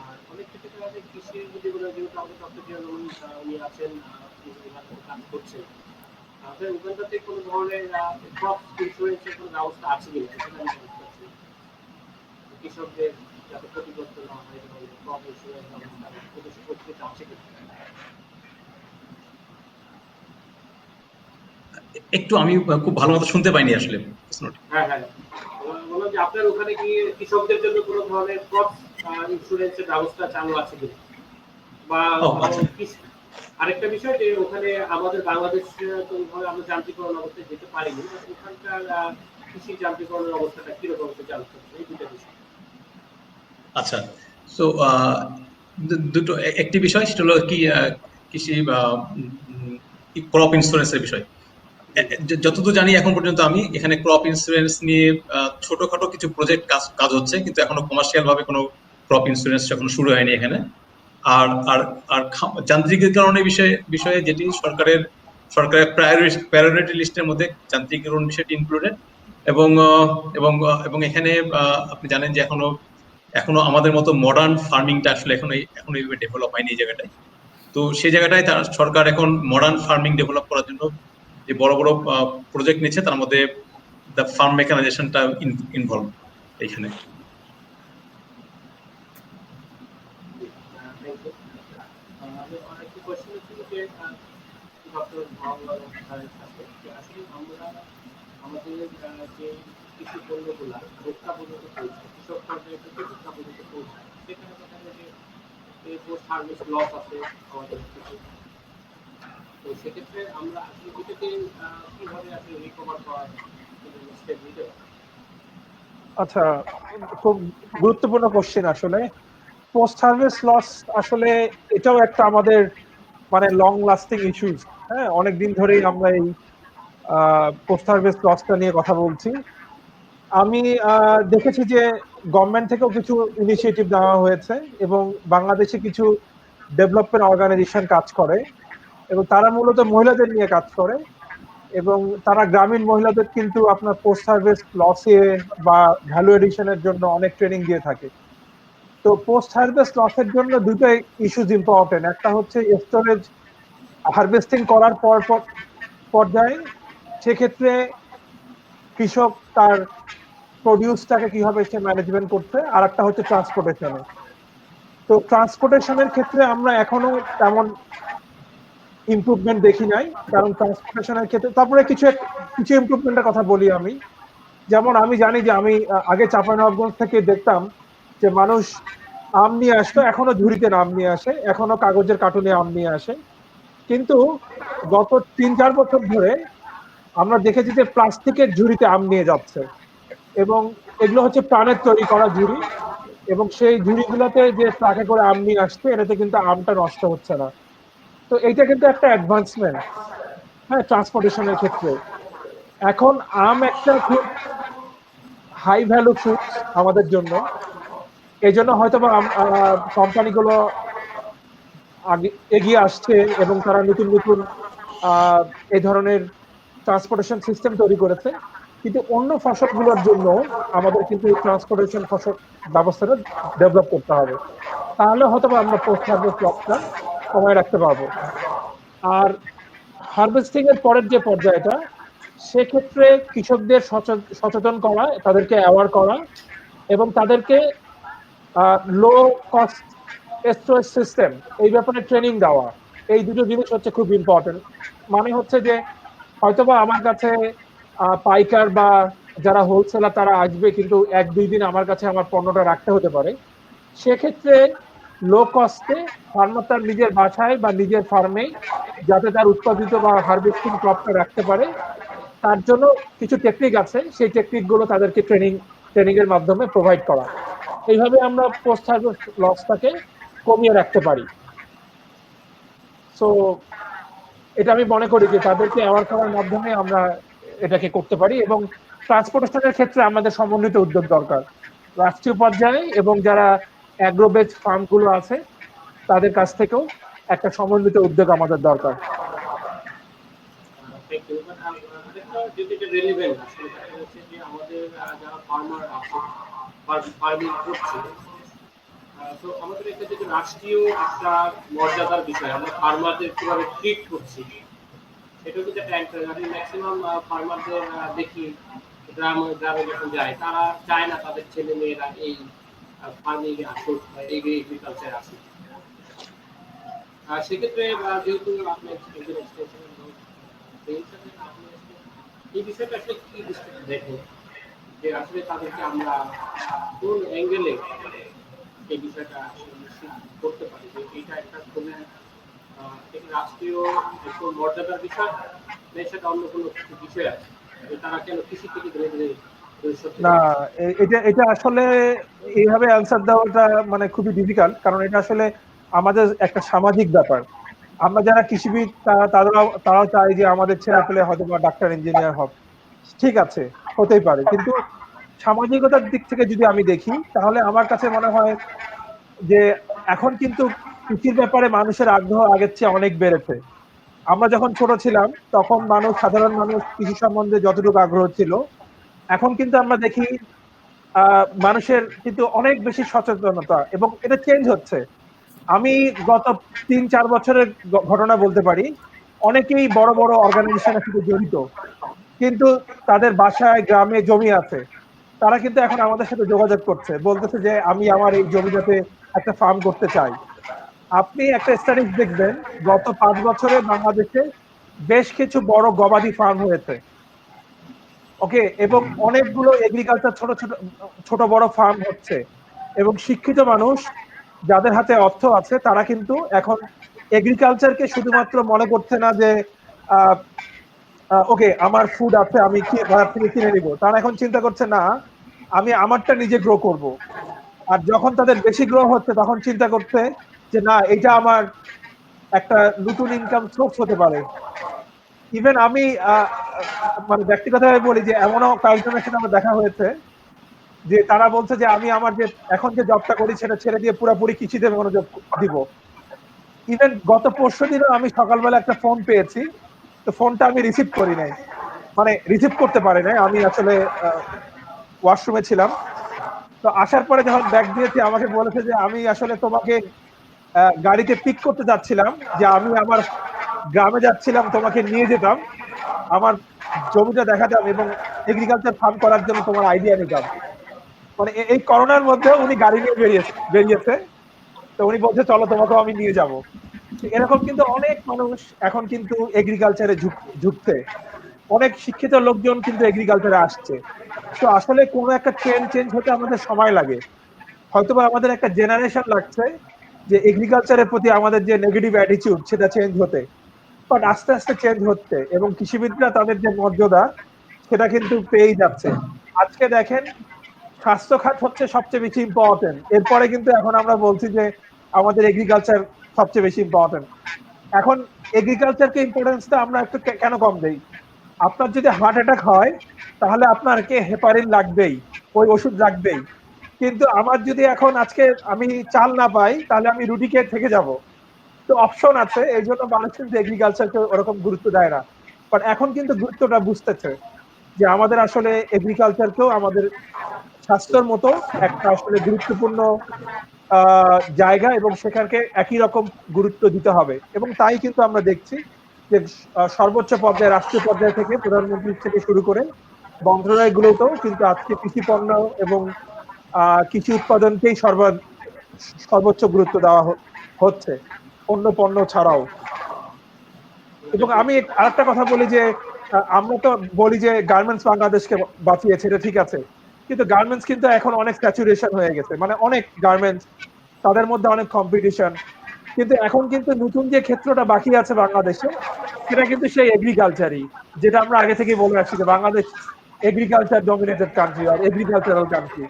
আর অনেক ক্ষেত্রে দেখা যায় কৃষি যদি বলে, যেহেতু আমাদের ডক্টর জিয়া রহমান উনি আছেন, কাজ করছেন, আমাদের উগান্ডাতে কোনো ধরনের ক্রপ ইন্স্যুরেন্সের কোনো ব্যবস্থা আছে কিনা সেটা আমি জানতে চাচ্ছি। কৃষকদের যাতে ক্ষতিগ্রস্ত না হয়, ক্রপ ইন্স্যুরেন্স ব্যবস্থা প্রতিষ্ঠা আছে কিনা।
একটু আমি খুব ভালো মতো শুনতে পাইনি আসলে প্রশ্নটি।
হ্যাঁ হ্যাঁ, বললাম যে আপনার ওখানে কি কৃষকদের জন্য কোনো ধরনের ক্রপ ইন্স্যুরেন্সের ব্যবস্থা চালু আছে কিনা, বা
আচ্ছা।
আরেকটা বিষয় যে ওখানে আমাদের বাংলাদেশে তো ওইভাবে আমরা যান্ত্রিকরণ অবস্থায় যেতে পারিনি, ওখানকার কৃষি যান্ত্রিকরণের অবস্থাটা কিরকম চালু করছে, এই দুটো বিষয়।
আচ্ছা, সো দুটো একটি বিষয় সেটা হলো কি কৃষি ক্রপ ইন্স্যুরেন্সের বিষয়। যতদূর জানি এখন পর্যন্ত আমি এখানে ক্রপ ইন্স্যুরেন্স নিয়ে ছোটখাটো কিছু প্রজেক্ট কাজ হচ্ছে, কিন্তু এখনো কমার্শিয়াল ভাবে কোনো ক্রপ ইন্স্যুরেন্স এখনো শুরু হয়নি এখানে। আর আর আর যান্ত্রিকীকরণের বিষয়ে যেটি সরকারের প্রায়োরিটি লিস্টের মধ্যে যান্ত্রিকীকরণ বিষয়টি ইনক্লুডেড, এবং এবং এবং এখানে আপনি জানেন যে এখনো আমাদের মতো মডার্ন ফার্মিংটা আসলে এখনো এইভাবে ডেভেলপ হয়নি এই জায়গাটায়। তো সেই জায়গাটায় সরকার এখন মডার্ন ফার্মিং ডেভেলপ করার জন্য যে বড় বড় প্রজেক্ট নিচ্ছে, তার মধ্যে দ্য ফার্ম মেকানাইজেশনটা ইনভলভ এখানে।
আরেকটি কোয়েশ্চেন ছিল যে ডক্টর মোহাম্মদ স্যারের কাছে, যে আসলে আমরা আমাদের যে কৃষি পণ্যগুলা ভোক্তা পর্যন্ত পৌঁছায়, কৃষক পর্যায়ে থেকে ভোক্তা পর্যন্ত পৌঁছায়, সেখানে দেখা যায় যে এই পোস্ট হারভেস্ট লস আছে আমাদের কিছু। তো সেক্ষেত্রে আমরা আসলে এটাকে কিভাবে আসলে রিকভার করার স্টেপ নিতে পারি?
আচ্ছা, খুব গুরুত্বপূর্ণ কোশ্চেন আসলে। পোস্ট হারভেস্ট লস আসলে এটাও একটা আমাদের মানে লং লাস্টিং ইস্যুস। হ্যাঁ, অনেকদিন ধরেই আমরা এই পোস্ট হারভেস্ট লসটা নিয়ে কথা বলছি। আমি দেখেছি যে গভর্নমেন্ট থেকেও কিছু ইনিশিয়েটিভ নেওয়া হয়েছে এবং বাংলাদেশে কিছু ডেভেলপমেন্ট অর্গানাইজেশন কাজ করে এবং তারা মূলত মহিলাদের নিয়ে কাজ করে এবং তারা গ্রামীণ মহিলাদের কিন্তু আপনার পোস্ট হারভেস্ট লসে বা ভ্যালু এডিশনের জন্য অনেক ট্রেনিং দিয়ে থাকে। তো পোস্ট হারভেস্ট লসের জন্য দুটো ইস্যুজ ইম্পর্টেন্ট। একটা হচ্ছে স্টোরেজ, হারভেস্টিং করার পর্যায়ে সেক্ষেত্রে কৃষক তার প্রডিউসটাকে কিভাবে সে ম্যানেজমেন্ট করছে, আর একটা হচ্ছে ট্রান্সপোর্টেশনে। তো ট্রান্সপোর্টেশনের ক্ষেত্রে আমরা এখনো তেমন ইমপ্রুভমেন্ট দেখি নাই, কারণ ট্রান্সপোর্টেশনের ক্ষেত্রে তারপরে কিছু ইমপ্রুভমেন্টের কথা বলি আমি। যেমন আমি জানি যে আমি আগে চাঁপাইনবাবগঞ্জ থেকে দেখতাম যে মানুষ আম নিয়ে আসতো, এখনো ঝুড়িতে আম নিয়ে আসে, এখনো কাগজের কার্টুনে আম নিয়ে আসে, কিন্তু গত ৩-৪ বছর ধরে আমরা দেখেছি যে প্লাস্টিকের ঝুড়িতে আম নিয়ে যাচ্ছে এবং এগুলো হচ্ছে প্রাণের তৈরি করা ঝুড়ি এবং সেই ঝুড়িগুলোতে যে ট্রাকে করে আম নিয়ে আসছে, এটাতে কিন্তু আমটা নষ্ট হচ্ছে না। তো এইটা কিন্তু একটা অ্যাডভান্সমেন্ট, হ্যাঁ, ট্রান্সপোর্টেশনের ক্ষেত্রে। এখন আম একটা খুব হাই ভ্যালু ফ্রুটস আমাদের জন্য। এই জন্য হয়তো বা কোম্পানিগুলো আগে এগিয়ে আসছে এবং তারা নতুন নতুন এই ধরনের ট্রান্সপোর্টেশন সিস্টেম তৈরি করেছে। কিন্তু অন্য ফসলগুলোর জন্য আমাদের কিন্তু এই ট্রান্সপোর্টেশন ফসল ব্যবস্থাটা ডেভেলপ করতে হবে। তাহলে হয়তো বা আমরা পোস্ট হারভেস্ট লসটা কমায় রাখতে পারবো। আর হারভেস্টিং এর পরের যে পর্যায়টা, সেক্ষেত্রে কৃষকদের সচেতন করা, তাদেরকে অ্যাওয়ার করা এবং তাদেরকে লো কস্ট স্টোরেজ সিস্টেম এই ব্যাপারে ট্রেনিং দেওয়া। এই দুটো জিনিস হচ্ছে খুব ইম্পর্টেন্ট। মানে হচ্ছে যে হয়তোবা আমার কাছে পাইকার বা যারা হোলসেলার তারা আসবে, কিন্তু 1-2 দিন আমার কাছে আমার পণ্যটা রাখতে হতে পারে। সেক্ষেত্রে লো কস্টে ফার্মার তার নিজের বাসায় বা নিজের ফার্মে যাতে তার উৎপাদিত বা হারভেস্টিং ক্রপটা রাখতে পারে, তার জন্য কিছু টেকনিক আছে। সেই টেকনিকগুলো তাদেরকে ট্রেনিং এর মাধ্যমে প্রোভাইড করা। এইভাবে আমরা পোস্ট হারভেস্ট লসটাকে কমিয়ে রাখতে পারি। সো এটা আমি মনে করি যে তাদেরকে অ্যাওয়ার করার মাধ্যমে আমরা এটাকে করতে পারি। এবং ট্রান্সপোর্টেশনের ক্ষেত্রে আমাদের সমন্বিত উদ্যোগ দরকার রাষ্ট্রীয় পর্যায়ে, এবং যারা অ্যাগ্রোবেজ ফার্মগুলো আছে তাদের কাছ থেকেও একটা সমন্বিত উদ্যোগ আমাদের দরকার।
যেটা রেলিভেন্ট আসলে দেখা যাচ্ছে যে আমাদের যারা ফার্মার আছে, ফার্মিং করছে, তো আমাদের একটা যেটা রাষ্ট্রীয় একটা মর্যাদার বিষয়, আমরা ফার্মারদের কিভাবে ট্রিট করছি সেটা কিন্তু একটা এনকারেজ। আমি ম্যাক্সিমাম ফার্মারদের দেখি গ্রামে গ্রামে যখন যায়, তারা চায় না তাদের ছেলে মেয়েরা এই ফার্মিং এ আসুক বা এই এগ্রিকালচার আসুক। সেক্ষেত্রে যেহেতু আপনি একজন এক্সটেনশনের লোক, সেই হিসাবে আপনি এই বিষয়টা আসলে কি দৃষ্টিতে দেখেন যে আসলে তাদেরকে আমরা কোন অ্যাঙ্গেলে এই বিষয়টা আসলে নিশ্চিত করতে পারি যে এটা একটা কোনো একটা রাষ্ট্রীয় একটু মর্যাদার বিষয়, না সেটা অন্য কোনো কিছু বিষয় আছে যে তারা কেন কৃষি থেকে ধীরে ধীরে
না, এটা এটা আসলে এইভাবে অ্যান্সার দেওয়াটা মানে খুবই ডিফিকাল্ট, কারণ এটা আসলে আমাদের একটা সামাজিক ব্যাপার। আমরা যারা কৃষিবিদ তারাও চাই যে আমাদের ছেলে পেলে হয়তো বা ডাক্তার ইঞ্জিনিয়ার হোক, ঠিক আছে, হতেই পারে। কিন্তু সামাজিকতার দিক থেকে যদি আমি দেখি, তাহলে আমার কাছে মনে হয় যে এখন কিন্তু কৃষির ব্যাপারে মানুষের আগ্রহ আগের চেয়ে অনেক বেড়েছে। আমরা যখন ছোট ছিলাম তখন সাধারণ মানুষ কৃষি সম্বন্ধে যতটুকু আগ্রহ ছিল, এখন কিন্তু আমরা দেখি মানুষের কিন্তু অনেক বেশি সচেতনতা, এবং এটা চেঞ্জ হচ্ছে। আমি গত 3-4 বছরের ঘটনা বলতে পারি। অনেকেই বড় বড় অর্গানাইজেশনের সাথে জড়িত, কিন্তু তাদের বাসায় গ্রামে জমি আছে। তারা কিন্তু এখন আমাদের সাথে যোগাযোগ করছে, বলতেছে যে আমি আমার এই জমিটাতে একটা ফার্ম করতে চাই। আপনি একটা স্ট্যাটিস্টিক্স দেখবেন, গত 5 বছরে বাংলাদেশে বেশ কিছু বড় গবাদি ফার্ম হয়েছে। ওকে, এবং অনেকগুলো এগ্রিকালচার ছোট ছোট ছোট বড় ফার্ম হচ্ছে। এবং শিক্ষিত মানুষ যাদের হাতে অর্থ আছে, তারা কিন্তু এখন এগ্রিকালচারকে শুধুমাত্র মনে করছে না যে ওকে আমার ফুড আছে, আমি কি বাজার থেকে কিনে নিব। তারা এখন চিন্তা করছে, না আমি আমারটা নিজে গ্রো করব। আর যখন তাদের বেশি গ্রো হচ্ছে, তখন চিন্তা করছে যে না, এটা আমার একটা নতুন ইনকাম সোর্স হতে পারে। ইভেন আমি মানে ব্যক্তিগতভাবে বলি যে এমনও কয়েকজনের সাথে আমার দেখা হয়েছে যে তারা বলছে যে আমি আমার যে এখন যে জবটা করি সেটা ছেড়ে দিয়ে পুরোপুরি কৃষিতে মনোযোগ দিব। ইভেন গত পরশুদিনও আমি সকালবেলা একটা ফোন পেয়েছি, তো ফোনটা আমি রিসিভ করি নাই, মানে রিসিভ করতে পারি নাই, আমি আসলে ওয়াশরুমে ছিলাম। তো আসার পরে যখন ব্যাগ দিয়েছি, আমাকে বলেছে যে আমি আসলে তোমাকে গাড়িতে পিক করতে যাচ্ছিলাম, যে আমি আমার গ্রামে যাচ্ছিলাম, তোমাকে নিয়ে যেতাম, আমার জমিটা দেখাতাম এবং এগ্রিকালচার ফার্ম করার জন্য তোমার আইডিয়া নিতাম। মানে এই করোনার মধ্যে উনি গাড়ি নিয়ে বেরিয়েছে। তো উনি বলছে চলো তোমাকেও আমি নিয়ে যাব। এরকম কিন্তু অনেক মানুষ এখন কিন্তু এগ্রিকালচারে ঝুঁকছে। অনেক শিক্ষিত লোকজন কিন্তু এগ্রিকালচারে আসছে। তো আসলে কোনো একটা ট্রেন্ড চেঞ্জ হতে আমাদের সময় লাগে। হয়তোবা আমাদের একটা জেনারেশন লাগছে যে এগ্রিকালচারের প্রতি আমাদের যে নেগেটিভ অ্যাটিটিউড সেটা চেঞ্জ হতে, বাট আস্তে আস্তে চেঞ্জ হচ্ছে এবং কৃষিবিদরা তাদের যে মর্যাদা সেটা কিন্তু পেয়েই যাচ্ছে। আজকে দেখেন স্বাস্থ্য খাত হচ্ছে সবচেয়ে বেশি ইম্পর্টেন্ট, এরপরে কিন্তু এখন আমরা বলছি যে আমাদের এগ্রিকালচার সবচেয়ে বেশি ইম্পর্টেন্ট। এখন এগ্রিকালচারকে ইম্পর্টেন্সটা আমরা একটু কেন কম দেই? আপনার যদি হার্ট অ্যাটাক হয় তাহলে আপনাকে হেপারিন লাগবেই, ওই ওষুধ লাগবেই। কিন্তু আমার যদি এখন আজকে আমি চাল না পাই তাহলে আমি রুটি খেয়ে থেকে যাব। তো অপশন আছে, এই জন্য মানুষ কিন্তু এগ্রিকালচারকে ওরকম গুরুত্ব দেয় না। বাট এখন কিন্তু গুরুত্বটা বুঝতেছে যে আমাদের আসলে এগ্রিকালচারকেও আমাদের স্বাস্থ্যের মতো একটা আসলে গুরুত্বপূর্ণ জায়গা, এবং সেখানকে একই রকম গুরুত্ব দিতে হবে। এবং তাই কিন্তু আমরা দেখছি যে সর্বোচ্চ পর্যায়ে, রাষ্ট্রীয় পর্যায় থেকে প্রধানমন্ত্রী থেকে শুরু করে মন্ত্রণালয়গুলোতেও কিন্তু আজকে কৃষি পণ্য এবং কৃষি উৎপাদনকেই সর্বোচ্চ গুরুত্ব দেওয়া হচ্ছে, অন্য পণ্য ছাড়াও। এবং আমি আরেকটা কথা বলি যে আমরা তো বলি যে গার্মেন্টস বাংলাদেশকে বাঁচিয়েছে, এটা ঠিক আছে, কিন্তু গার্মেন্টস কিন্তু এখন অনেক স্যাচুরেশন হয়ে গেছে, মানে অনেক গার্মেন্টস, তাদের মধ্যে অনেক কম্পিটিশন। কিন্তু এখন কিন্তু নতুন যে ক্ষেত্রটা বাকি আছে বাংলাদেশে, সেটা কিন্তু সেই এগ্রিকালচারই, যেটা আমরা আগে থেকে বলে আসছি যে বাংলাদেশ এগ্রিকালচার ডমিনেটেড কান্ট্রি আর এগ্রিকালচারাল কান্ট্রি।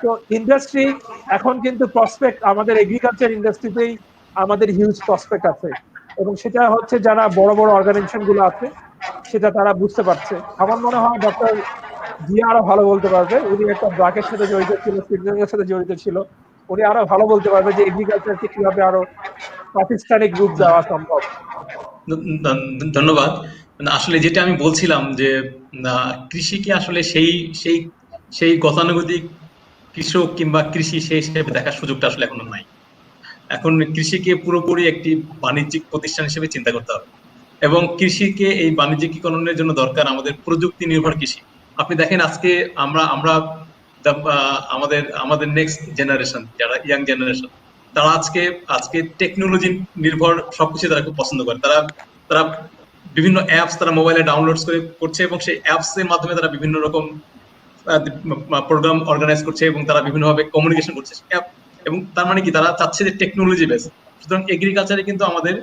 তো ইন্ডাস্ট্রি এখন কিন্তু প্রসপেক্ট, আমাদের এগ্রিকালচার ইন্ডাস্ট্রিতেই আমাদের হিউজ প্রসপেক্ট আছে, এবং সেটা হচ্ছে যারা বড় বড় অর্গানাইজেশন গুলো আছে সেটা তারা বুঝতে পারছে। আমার মনে হয় ডক্টর জিয়া আরো ভালো বলতে পারবে, উনি একটা ব্র্যাকের সাথে জড়িত ছিল, সিডনির সাথে জড়িত ছিল, উনি আরো ভালো বলতে পারবে যে এগ্রিকালচারকে কিভাবে আরো প্রাতিষ্ঠানিক রূপ দেওয়া সম্ভব।
ধন্যবাদ। আসলে যেটা আমি বলছিলাম যে কৃষিকে আসলে সেই সেই সেই গতানুগতিক কৃষক কিংবা কৃষি সেই হিসেবে দেখার সুযোগটা আসলে এখনো নাই। এখন কৃষিকে পুরোপুরি একটি বাণিজ্যিক প্রতিষ্ঠান হিসেবে চিন্তা করতে হবে, এবং কৃষিকে এই বাণিজ্যিকীকরণের জন্য দরকার আমাদের প্রযুক্তি নির্ভর কৃষি। আপনি দেখেন আজকে আমরা আমরা আমাদের আমাদের নেক্সট জেনারেশন, যারা ইয়াং জেনারেশন, তারা আজকে আজকে টেকনোলজি নির্ভর সবকিছু তারা খুব পছন্দ করে। তারা তারা বিভিন্ন অ্যাপস তারা মোবাইলে ডাউনলোড করছে, এবং সেই অ্যাপস এর মাধ্যমে তারা বিভিন্ন রকম প্রোগ্রাম অর্গানাইজ করছে, এবং তারা বিভিন্নভাবে কমিউনিকেশন করছে। এবং তার মানে কি, তারা চাচ্ছে যে টেকনোলজি বেস। সুতরাং এগ্রিকালচারে কিন্তু আমাদের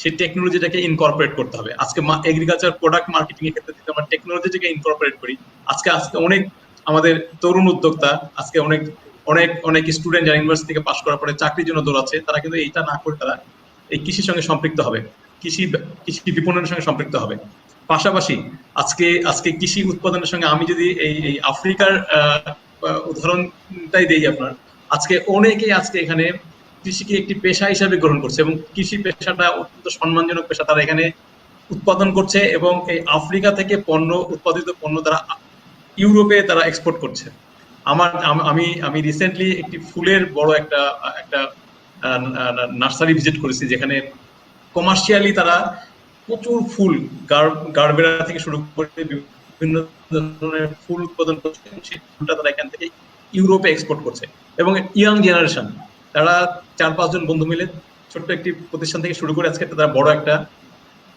সেই টেকনোলজিটাকে ইনকর্পোরেট করতে হবে। আজকে এগ্রিকালচার প্রোডাক্ট মার্কেটিং এর ক্ষেত্রে যদি আমরা টেকনোলজিটাকে ইনকর্পোরেট করি, আজকে অনেক আমাদের তরুণ উদ্যোক্তা, আজকে অনেক অনেক অনেক স্টুডেন্ট যারা ইউনিভার্সিটি থেকে পাশ করার পরে চাকরির জন্য দৌড়াচ্ছে, তারা কিন্তু এইটা না করে তারা এই কৃষির সঙ্গে সম্পৃক্ত হবে, কৃষি কৃষি বিপণনের সঙ্গে সম্পৃক্ত হবে। পাশাপাশি আজকে আজকে কৃষি উৎপাদনের সঙ্গে আমি যদি এই আফ্রিকার উদাহরণটাই দেই আপনার, আজকে অনেকেই আজকে এখানে কৃষিকে একটি পেশা হিসাবে গ্রহণ করছে, এবং কৃষি পেশাটা অত্যন্ত সম্মানজনক পেশা। তারা এখানে উৎপাদন করছে, এবং এই আফ্রিকা থেকে উৎপাদিত পণ্য তারা ইউরোপে তারা এক্সপোর্ট করছে। আমি আমি রিসেন্টলি একটি ফুলের বড় একটা একটা নার্সারি ভিজিট করেছি, যেখানে কমার্শিয়ালি তারা প্রচুর ফুল, গার্বেরা থেকে শুরু করে বিভিন্ন ধরনের ফুল উৎপাদন করছে, সেই ফুলটা তারা এখান থেকে ইউরোপে এক্সপোর্ট করছে। এবং ইয়াং জেনারেশন, তারা 4-5 জন বন্ধু মিলে ছোট্ট একটি প্রতিষ্ঠান থেকে শুরু করে আজকে তারা বড় একটা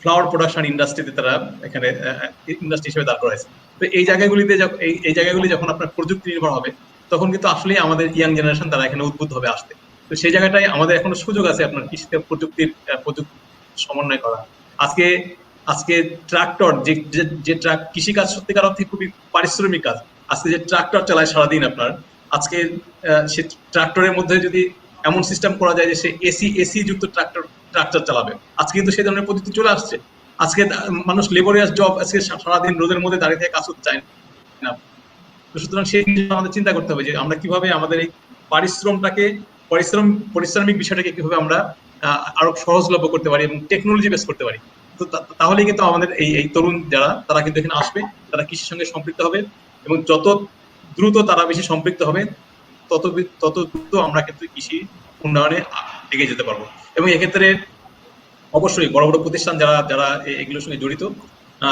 ফ্লাওয়ার প্রোডাকশন ইন্ডাস্ট্রিতে তারা এখানে ইন্ডাস্ট্রি হিসেবে দাঁড় করাইছে। তো এই জায়গাগুলিতে এই জায়গাগুলি যখন আপনার প্রযুক্তি নির্ভর হবে, তখন কিন্তু আসলে আমাদের ইয়াং জেনারেশন তারা এখানে উদ্বুদ্ধ হবে আসতে। তো সেই জায়গাটায় আমাদের এখনো সুযোগ আছে আপনার কৃষিতে প্রযুক্তি সমন্বয় করা। আজকে আজকে ট্রাক্টর, যে ট্রাক কৃষিকাজ সত্যিকার অর্থে খুবই পারিশ্রমিক কাজ। আজকে যে ট্রাক্টর চালায় সারাদিন আপনার, আজকে সে ট্রাক্টরের মধ্যে যদি এমন সিস্টেম করা যায় যে সে এসি যুক্ত ট্রাক্টর চালাবে, আজকে কিন্তু সেই ধরনের প্রযুক্তি চলে আসছে। আজকে মানুষ লেবোরিয়াস জব, আজকে সারাদিন রোদের মধ্যে দাঁড়িয়ে থেকে কাজ করতে চায় না। তো সুতরাং সেই জিনিসটা আমাদের চিন্তা করতে হবে যে আমরা কিভাবে আমাদের এই পারিশ্রমিক বিষয়টাকে কিভাবে আমরা আরো সহজলভ্য করতে পারি এবং টেকনোলজি বেস করতে পারি। তো তাহলে কিন্তু আমাদের এই তরুণ যারা, তারা কিন্তু এখানে আসবে, তারা কৃষির সঙ্গে সম্পৃক্ত হবে, এবং যত দ্রুত তারা বেশি সম্পৃক্ত হবে, তত দ্রুত আমরা কিন্তু কৃষি উন্নয়নে এগিয়ে যেতে পারবো। এবং এক্ষেত্রে অবশ্যই বড় বড় প্রতিষ্ঠান যারা যারা এগুলোর সঙ্গে জড়িত,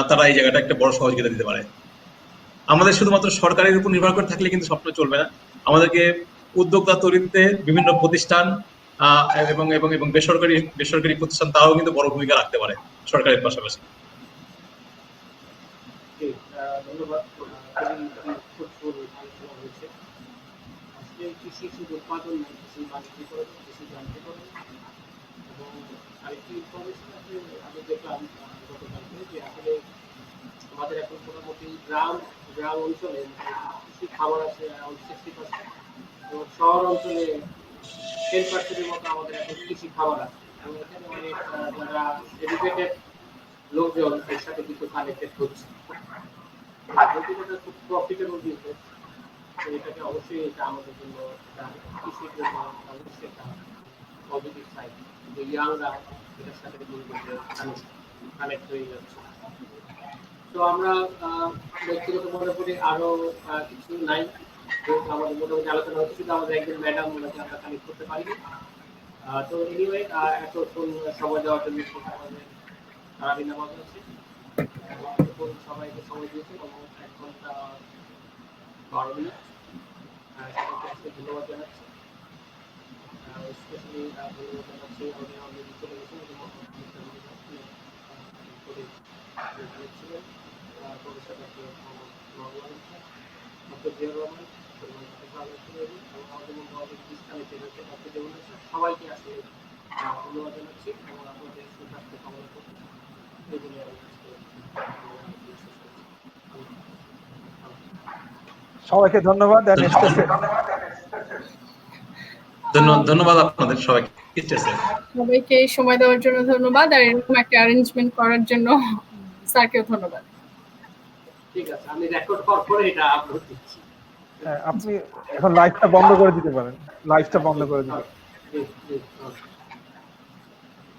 তারা এই জায়গাটা একটা বড় সহযোগিতা দিতে পারে। আমাদের শুধুমাত্র সরকারের উপর নির্ভর করে থাকলে কিন্তু স্বপ্ন চলবে না। আমাদেরকে উদ্যোক্তা তৈরিতে বিভিন্ন প্রতিষ্ঠান এবং এবং এবং বেসরকারি প্রতিষ্ঠান, তারাও কিন্তু বড় ভূমিকা রাখতে পারে সরকারের পাশাপাশি।
ধন্যবাদ। কৃষি শুধু উৎপাদন নয়, কৃষি বাণিজ্যিকরণ, কৃষি যান্ত্রিকরণ, এবং আরেকটি ইনফরমেশন আছে আমি দেখলাম গতকালকে, যে আসলে আমাদের এখন মোটামুটি গ্রাম অঞ্চলে কৃষি খাবার আছে অ্যারাউন্ড 60%, এবং শহর অঞ্চলে 10% মতো আমাদের এখন কৃষি খাবার আছে, এবং এখানে অনেক যারা এডুকেটেড লোকজন এর সাথে কিন্তু কানেক্টেড হচ্ছে। যেহেতু এটা খুব প্রফিটেবল বিজনেস, তো এটাকে অবশ্যই এটা আমাদের জন্য কৃষির জন্য অবশ্যই একটা পজিটিভ সাইড, যে ইয়াংরা এটার সাথে কানেক্ট হয়ে যাচ্ছে। তো আমরা ব্যক্তিগত মনে করি আরো কিছু নাই, যেহেতু আমাদের মোটামুটি আলোচনা হচ্ছে, কিন্তু আমাদের একজন ম্যাডাম ওনাকে আমরা কানেক্ট করতে পারিনি। তো এনিওয়ে এতক্ষণ সময় দেওয়ার জন্য আমাদের সারাদিন আমাদের আছে, এতক্ষণ সবাইকে সময় দিয়েছেন এবং 1 ঘন্টা 12 মিনিট। সবাইকে আজকে ধন্যবাদ জানাচ্ছি, স্পেশালি ধন্যবাদ জানাচ্ছি আমাদের অলরেডি চলে গেছেন ছিলেন professor doctor Mohammad doctor Zia Rahman এবং আমাদের মধ্যে অলরেডি ডিসকানেক্টেড হচ্ছে ডক্টর দেবুল্লাহ স্যার। সবাইকে আসলে ধন্যবাদ জানাচ্ছি এবং আপনাদের সুস্বাস্থ্য কামনা করছি। এই বলে আমি আজকে
সবাইকে ধন্যবাদ।
ধন্যবাদ আপনাদের সবাইকে।
সবাইকে সময় দেওয়ার জন্য ধন্যবাদ, আর এরকম একটা অ্যারেঞ্জমেন্ট করার জন্য স্যারকেও ধন্যবাদ।
ঠিক আছে, আমি রেকর্ড করে এটা আপলোড দিচ্ছি।
আপনি এখন লাইভটা বন্ধ করে দিতে পারেন, লাইভটা বন্ধ করে দিতে।
জি, জি,